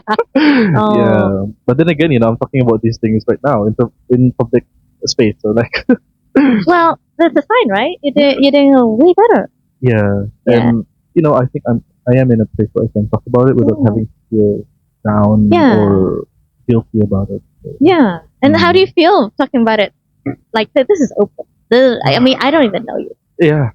But then again, I'm talking about these things right now in public space. So like. Well, that's a sign, right? You're doing way better. Yeah. And I think I am in a place where I can talk about it without having to feel down or guilty about it. So, yeah. And how do you feel talking about it? Like this is open. I mean, I don't even know you. Yeah.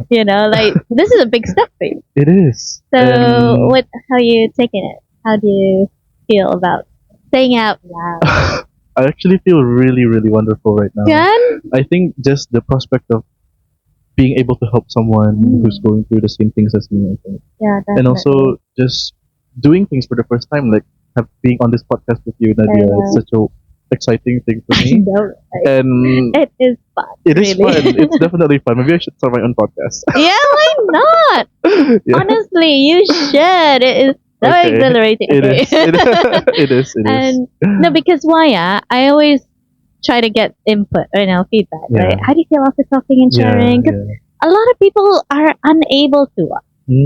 You know, like this is a big step for you. It is. So, how are you taking it? How do you feel about saying out loud? I actually feel really, really wonderful right now. Jan? I think just the prospect of being able to help someone who's going through the same things as me, I think. Yeah, definitely. And also just doing things for the first time, like being on this podcast with you, Nadia. It's such a exciting thing for me. And it is fun. It is fun. It's definitely fun. Maybe I should start my own podcast. Yeah, why not? Honestly, you should. It is so exhilarating. It is. It is. And no, because why? I always try to get input, feedback. Right? How do you feel after talking and sharing? Because a lot of people are unable to.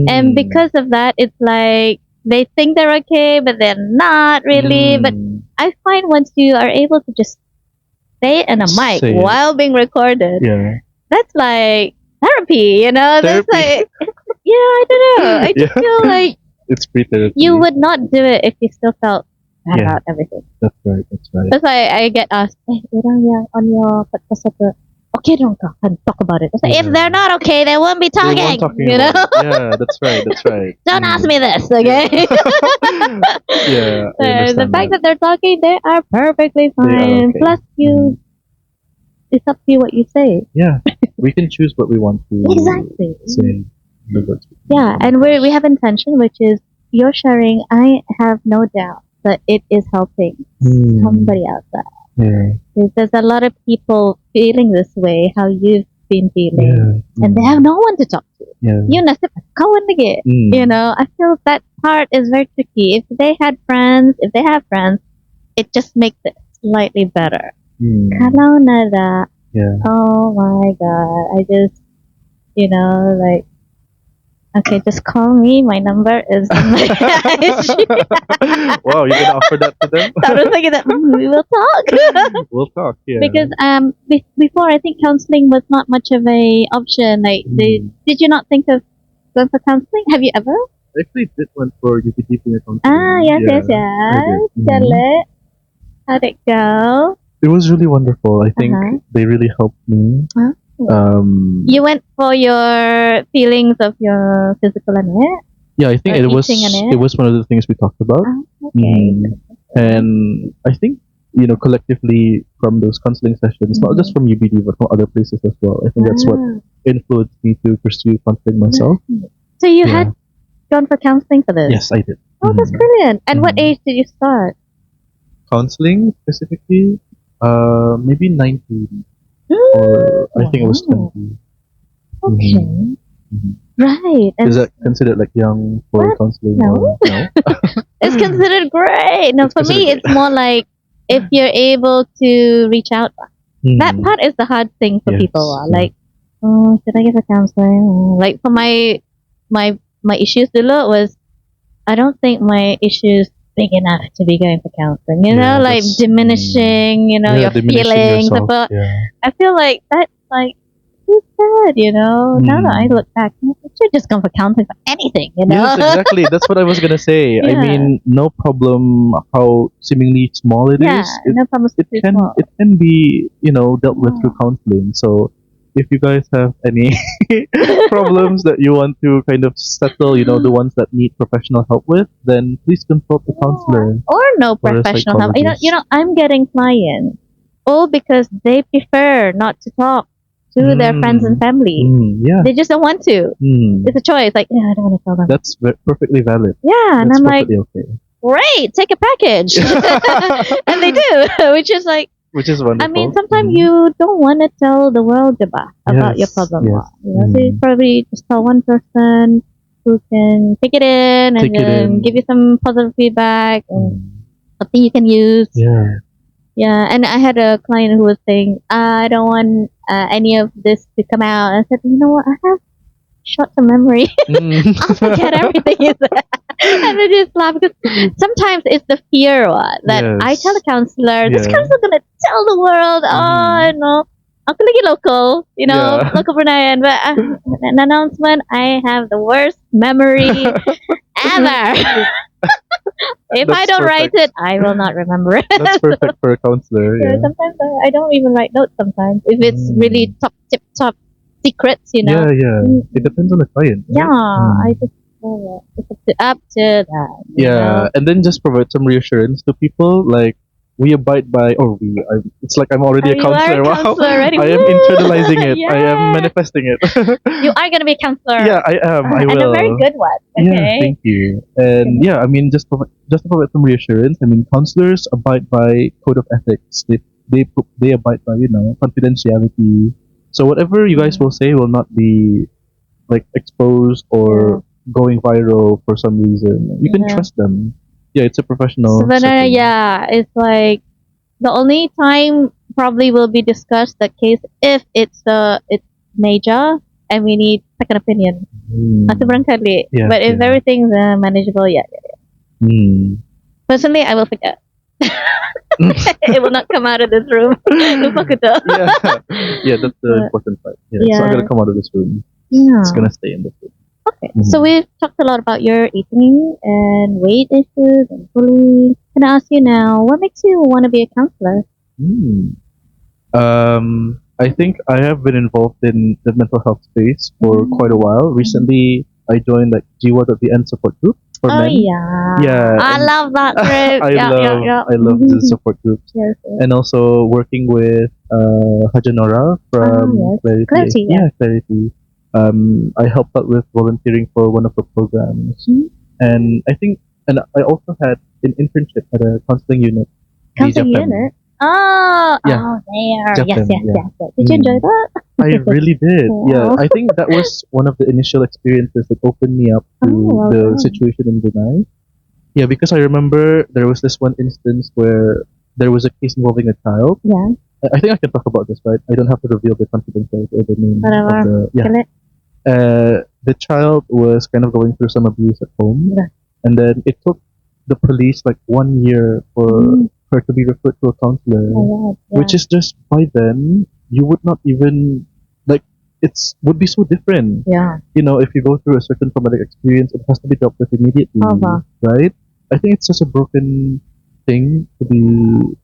And because of that, it's like they think they're okay, but they're not really. But I find once you are able to just say it in a mic Say it. while being recorded, Yeah. that's like therapy, you know? That's Therapy. like, yeah, I don't know. I just Yeah. feel like It's free therapy. you would not do it if you still felt bad Yeah. about everything. That's right. That's right. That's why I get asked, orang yang on your podcast apa, okay dong kak, can talk about it. It's like, if Yeah. they're not okay, they won't be They talking. weren't talking You know? about it. Yeah, that's right. That's right. Don't ask me this, okay? Yeah, I The understand fact that. that they're talking, they are perfectly They are fine. okay. Plus, you, it's up to you what you say. Yeah, we can choose what we want to Exactly. say. The words. Yeah, and we have intention, which is you're sharing. I have no doubt that it is helping somebody out there. Yeah. There's a lot of people feeling this way, how you've been feeling, Yeah. and they have no one to talk to. Yeah. You nasib kawan lagi. You know, I feel that part is very tricky. If they had friends, if they have friends, it just makes it slightly better. Kalau nada, Yeah. oh my god, I just, you know, like, okay, just call me. My number is on my Wow, you're gonna offer that to them? Terus lagi that we will talk. We'll talk. Yeah. Because before I think counseling was not much of a option. Like, did you not think of going for counseling? Have you ever? I actually did one for UPT senior counseling. Yes, Yeah, yes, yes. I did. Galit. How'd it go? It was really wonderful. I think they really helped me. You went for your feelings of your physical and it? Yeah, I think Or it was eating on it? it was one of the things we talked about. Okay. And I think collectively from those counseling sessions, not just from UBD but from other places as well. I think that's what influenced me to pursue counseling myself. So you had gone for counseling for this? Yes, I did. Oh, that's brilliant. And what age did you start? Counseling specifically, maybe 19. Or I think it was 20. Okay. Right. And Is that considered like young for What? counseling? No. Or no? it's considered great. No, It's for me, considered it's more like if you're able to reach out. That part is the hard thing for Yes, people. yeah. Like, oh, should I get a counseling? Like for my issues dulu was, I don't think my issues big enough to be going for counseling. You know, like that's- diminishing, your diminishing feelings. yourself, About, yeah. I feel like that's like too sad, Now that I look back, I should just go for counseling for anything, Yes, exactly. That's what I was gonna say. I Yeah. mean, no problem how seemingly small it is. Yeah, no problems It too can small. it can be dealt with through counseling. So if you guys have any problems that you want to kind of settle, the ones that need professional help with, then please consult a counselor. Or no Or a professional help. psychologist. I'm getting clients all because they prefer not to talk to their friends and family. Yeah. They just don't want to. It's a choice. Like, I don't want to tell them. That's perfectly valid. Yeah, and That's I'm like, perfectly okay. great, take a package. And they do, which is like, Which is wonderful. I mean, sometimes you don't want to tell the world about your Yes, problem. yes. So you probably just tell one person who can take it in and Take it then in. give you some positive feedback and something you can use. Yeah. Yeah, and I had a client who was saying, I don't want any of this to come out. I said, you know what, I have short-term memory. I'll forget everything you said. And they just laugh because sometimes it's the fear that I tell the counselor, this Yeah. counselor going to tell the world, aku lagi local, Yeah. local Bruneian, but an announcement, I have the worst memory ever. If I That's don't write perfect. it, I will not remember it. That's perfect for a counselor. Yeah, Yeah. sometimes I don't even write notes sometimes. If it's really tip top secrets, Yeah, yeah. It depends on the client. right? Yeah, I just it's up to that. Yeah, and then just provide some reassurance to people. Like we abide by, it's like I'm already a You are counselor. a Wow, counselor already. I am Woo! internalizing it. I Yeah. am manifesting it. You are gonna be a counselor. Yeah, I am. I will. And a very good one. Yeah, Okay. thank you. And I mean, just to provide some reassurance. I mean, counselors abide by code of ethics. They abide by confidentiality. So whatever you guys will say will not be like exposed or going viral for some reason. You can Yeah. trust them. Yeah, it's a professional. Sebenarnya, setting. yeah, it's like the only time probably will be discussed the case if it's major and we need second opinion. Itu barangkali. Yeah, But if yeah. everything's manageable, yeah. Personally, I will forget. It will not come out of this room. Lupa ko to. Yeah, that's the important part. Yeah, it's not Yeah. gonna come out of this room. Yeah. It's gonna stay in this room. Okay. So we've talked a lot about your eating and weight issues and bullying. Can I ask you now, what makes you want to be a counselor? I think I have been involved in the mental health space for quite a while. Recently, I joined like G1 End support group for Oh men. yeah. Yeah, I and love that group. I love the support groups, Yes, yes. and also working with Hajanora from yes. Clarity. Clarity, yeah. Clarity. I helped out with volunteering for one of her programs, and I think, and I also had an internship at a counseling unit. the Counseling Japan. unit. Oh, Yeah. oh, there. Japan, Yes. yeah. Did you enjoy that? I really did. Yeah, Wow. I think that was one of the initial experiences that opened me up to Oh, the wow. situation in Brunei. Yeah, because I remember there was this one instance where there was a case involving a child. Yeah. I think I can talk about this, right? I don't have to reveal the confidentiality or the name Whatever. of the. Yeah. Kill it. The child was kind of going through some abuse at home, Yeah. and then it took the police like 1 year for her to be referred to a counselor, Oh, yeah. which is just by then you would not even like would be so different. Yeah. You know, if you go through a certain traumatic experience, it has to be dealt with immediately, Uh-huh. right? I think it's just a broken thing to be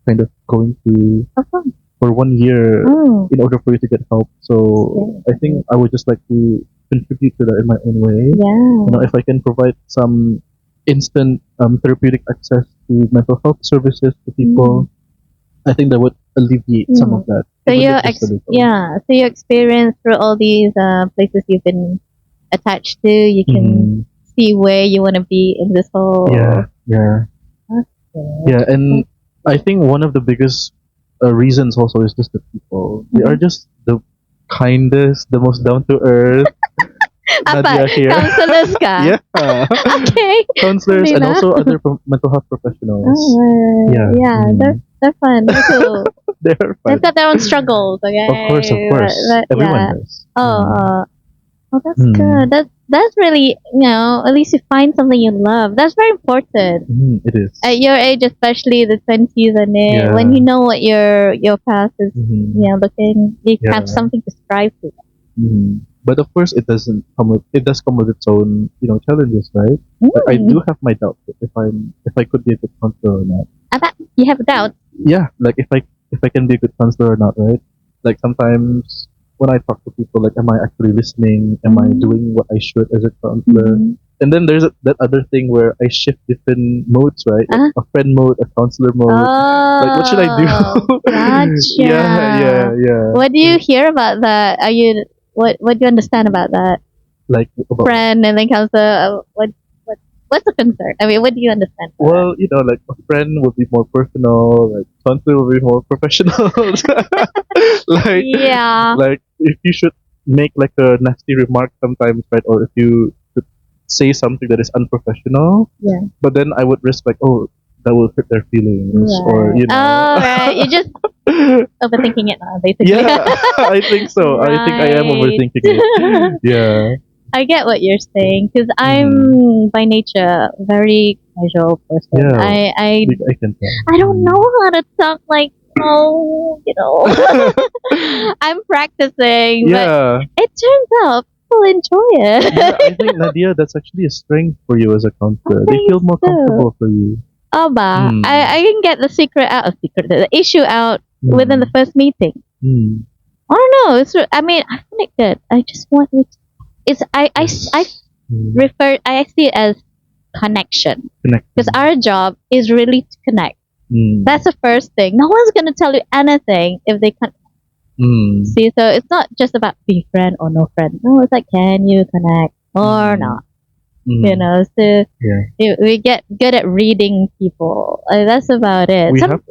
kind of going through Okay. for 1 year Oh. in order for you to get help. So I think I would just like to contribute to that in my own way. Yeah. You know, if I can provide some instant therapeutic access to mental health services to people, I think that would alleviate some of that. So even your if just a little. so your experience through all these places you've been attached to, you can see where you want to be in this whole. Yeah, and I think one of the biggest reasons also is just the people. They are just the kindest, the most down to earth. Nadia Apa? here. Counselors ka? Yeah. Okay. Counselors and Nina. also other mental health professionals. Oh, Yeah. they're fun. They're cool. They're fun. They've got their own struggles. Okay. Of course. Everyone does. Oh, that's good. That's really, at least you find something you love. That's very important. It is. At your age, especially the 20s and when you know what your path is, looking, you have something to strive to. But of course, it does come with its own, challenges, right? But I do have my doubts if I could be a good counselor or not. I bet you have doubts. Yeah, like if I can be a good counselor or not, right? Like sometimes when I talk to people, like, am I actually listening? Am I doing what I should as a counselor? And then there's that other thing where I shift different modes, right? Like a friend mode, a counselor mode. Like, what should I do? Gotcha. Yeah. What do you hear about that? What do you understand about that? Like about friend and then counselor. What's the concern? I mean, what do you understand? Well, like a friend would be more personal, like counselor would be more professional. Like if you should make like a nasty remark sometimes, right? Or if you should say something that is unprofessional, but then I would risk like, oh, that will hurt their feelings, or Oh, right. You're just overthinking it now, basically. Yeah, I think so. I think I am overthinking it. Yeah. I get what you're saying because I'm by nature very casual person. Yeah, I can tell. I don't know how to talk like I'm practicing, but it turns out people enjoy it. Yeah, I think Nadia, that's actually a strength for you as a counselor. They feel more comfortable for you. Oh, I can get the the issue out within the first meeting. I don't know. I find it good. I just want it. I see it as connection. Because our job is really to connect. That's the first thing. No one's going to tell you anything if they can't. See, so it's not just about be friend or no friend. No, it's like, can you connect or not? So we get good at reading people. That's about it. Some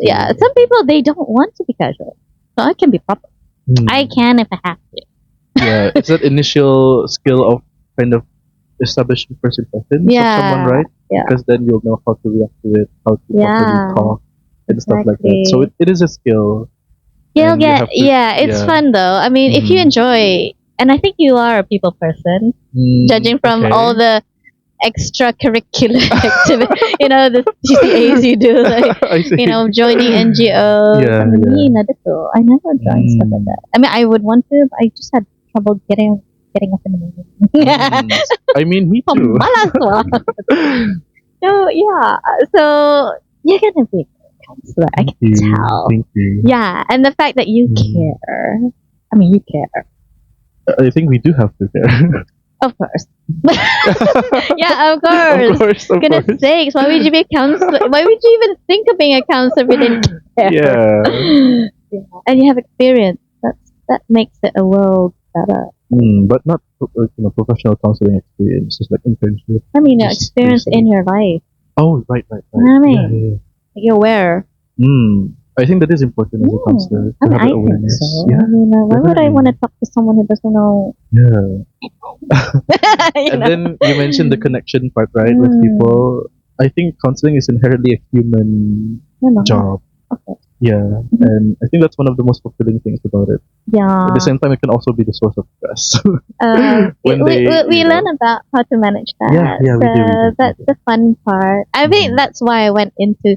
people, they don't want to be casual. So I can be proper. I can if I have to. Yeah, it's that initial skill of kind of establishing first impressions of someone, right? Yeah. Because then you'll know how to react to it, how to properly talk, and stuff like that. So it is a skill. It's fun though. I mean, if you enjoy And I think you are a people person, judging from Okay. all the extracurricular activity, the CCAs you do, like, I see. joining NGOs. Yeah, I mean, yeah. me, nadato. I never joined stuff like that. I mean, I would want to, but I just had trouble getting up in the morning. I mean, me too. Pambalas wah. So yeah, so you're gonna be a counselor. I Thank can you. tell. Thank you. Yeah, and the fact that you care. I mean, you care. I think we do have to care. Of course. Yeah, of course. Of course, of Goodness course. sakes, why would you be a counselor? Why would you even think of being a counselor if you didn't care? Yeah. Yeah. And you have experience. That makes it a world better. But not professional counseling experience, just like internship. I mean, your Just experience basic. in your life. Oh, right. You know what I Yeah, mean? yeah, You're aware. yeah. I think that is important as a counselor I to mean, have I that think awareness. so. Yeah, I mean, why would I definitely. want to talk to someone who doesn't know? Yeah. You And know? then you mentioned the connection part, right, with Mm. people. I think counseling is inherently a human job. Okay. Yeah, and I think that's one of the most fulfilling things about it. Yeah. At the same time, it can also be the source of stress. we When they, learn about how to manage that. Yeah, we so do. that's the fun part. I think that's why I went into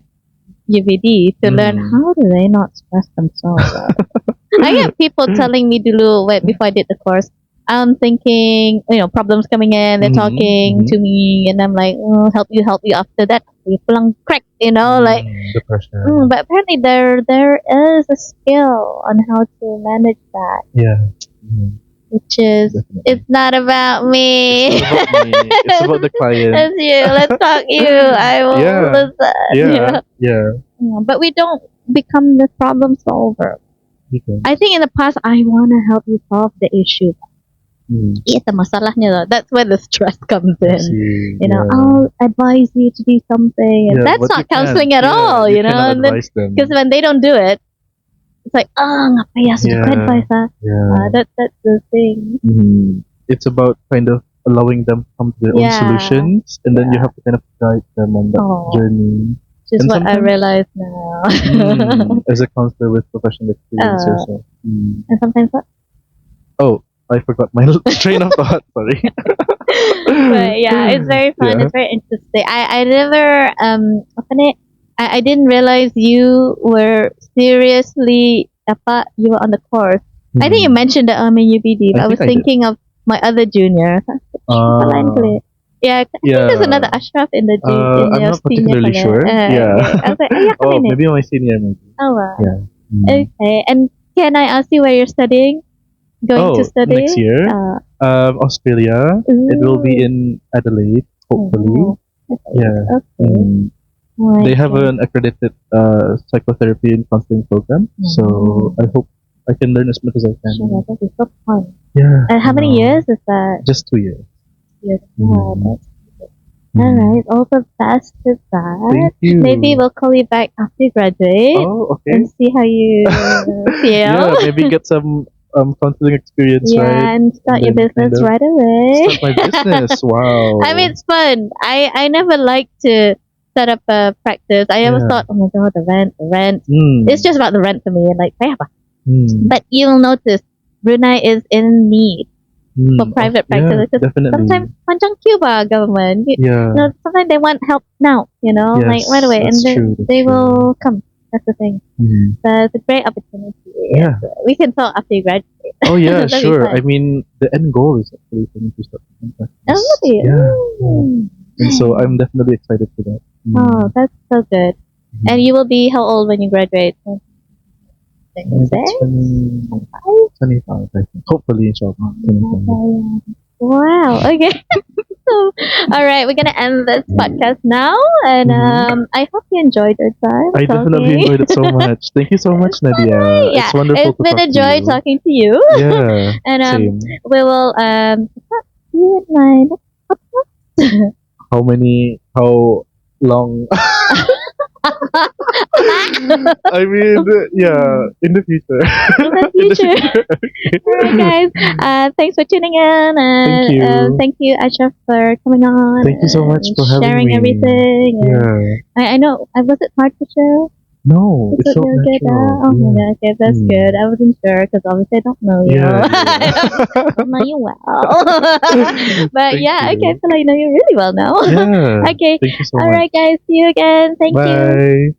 UVD to learn how do they not stress themselves out. I get people telling me before I did the course, I'm thinking, problems coming in, they're talking to me, and I'm like, oh, help you after that. We pulang crack, like. the pressure. But apparently there is a skill on how to manage that, Yeah. which is Definitely. it's not about me. It's not about me. It's about the client. That's you. Let's talk you. I will Yeah. listen. Yeah. Yeah, but we don't become the problem solver. Okay. I think in the past, I want to help you solve the issue. Itu masalahnya lah. That's where the stress comes I in. see. I'll advise you to do something. And Yeah, that's but not you counseling can't. at all, You cannot And then, advise them. because when they don't do it, it's like, ngapa ya sudah ko advice Yeah. that's the thing. It's about kind of allowing them to come to their own solutions, and then you have to kind of guide them on that journey. Which is And what I sometimes- realize now. As a counselor with professional experience also. And sometimes what? Oh, I forgot my train of thought. Sorry. But yeah, it's very fun. Yeah. It's very interesting. I never apa ni? I didn't realize you were seriously you were on the course. I think you mentioned that I'm in UBD, but I was think I did. thinking of my other junior. Yeah, I think there's another Asyraf in the in I'm your not particularly senior sure. Yeah. Okay. I was like, Oh, maybe my senior maybe. Oh, wow. Yeah. Okay, and can I ask you where you're studying? Going to study next year? Australia. It will be in Adelaide, hopefully. Yeah. Okay. They have an accredited psychotherapy and counseling program, so I hope I can learn as much as I can. Sure, that is so fun. Yeah. And how many years is that? Just 2 years. Yes. Wow, that's good. All right. All the best with that. Thank you. Maybe we'll call you back after you graduate Oh, okay. and see how you feel. Yeah, maybe get some counseling experience, Yeah, right? and start your then business kind of right away. Start my business. Wow. I mean, it's fun. I never liked to set up a practice. I always thought, oh my god, the rent. It's just about the rent for me. And like, but you'll notice Brunei is in need for private practice. Yeah, definitely. Sometimes panjang queue government. Yeah. Sometimes they want help now. Yes, like right away, and that's then true, that's they true. will come. That's the thing. So it's a great opportunity. Yeah. We can talk after you graduate. Oh yeah, That'd be sure. fun. I mean, the end goal is actually for me to start my practice. Oh, really? Yeah. And so I'm definitely excited for that. Oh, that's so good. And you will be how old when you graduate? Maybe 25, I think. Hopefully, inshallah. 25. Wow. Okay. So, all right, we're gonna end this podcast now, and I hope you enjoyed your time. I definitely enjoyed it so much. Thank you so much, Nadia. Yeah, It's wonderful to been talk a joy to you. talking to you. Yeah. And same. we will see you in my next podcast. How long? I mean, yeah, in the future. In the future. All right, guys. Thanks for tuning in, and Thank you. thank you, Asyraf, for coming on. Thank you so much and for having sharing me. everything. And Yeah. I know. Was it hard to share? No, That's it's what so you're good natural. at. Oh my Yeah. god, okay, that's Mm. good. I wasn't sure because obviously I don't know you. Yeah, I yeah. don't know you well. But Thank yeah, okay, I you. feel like I know you really well now. Yeah. Okay, Thank you so all much. right, guys, see you again. Thank you. Bye.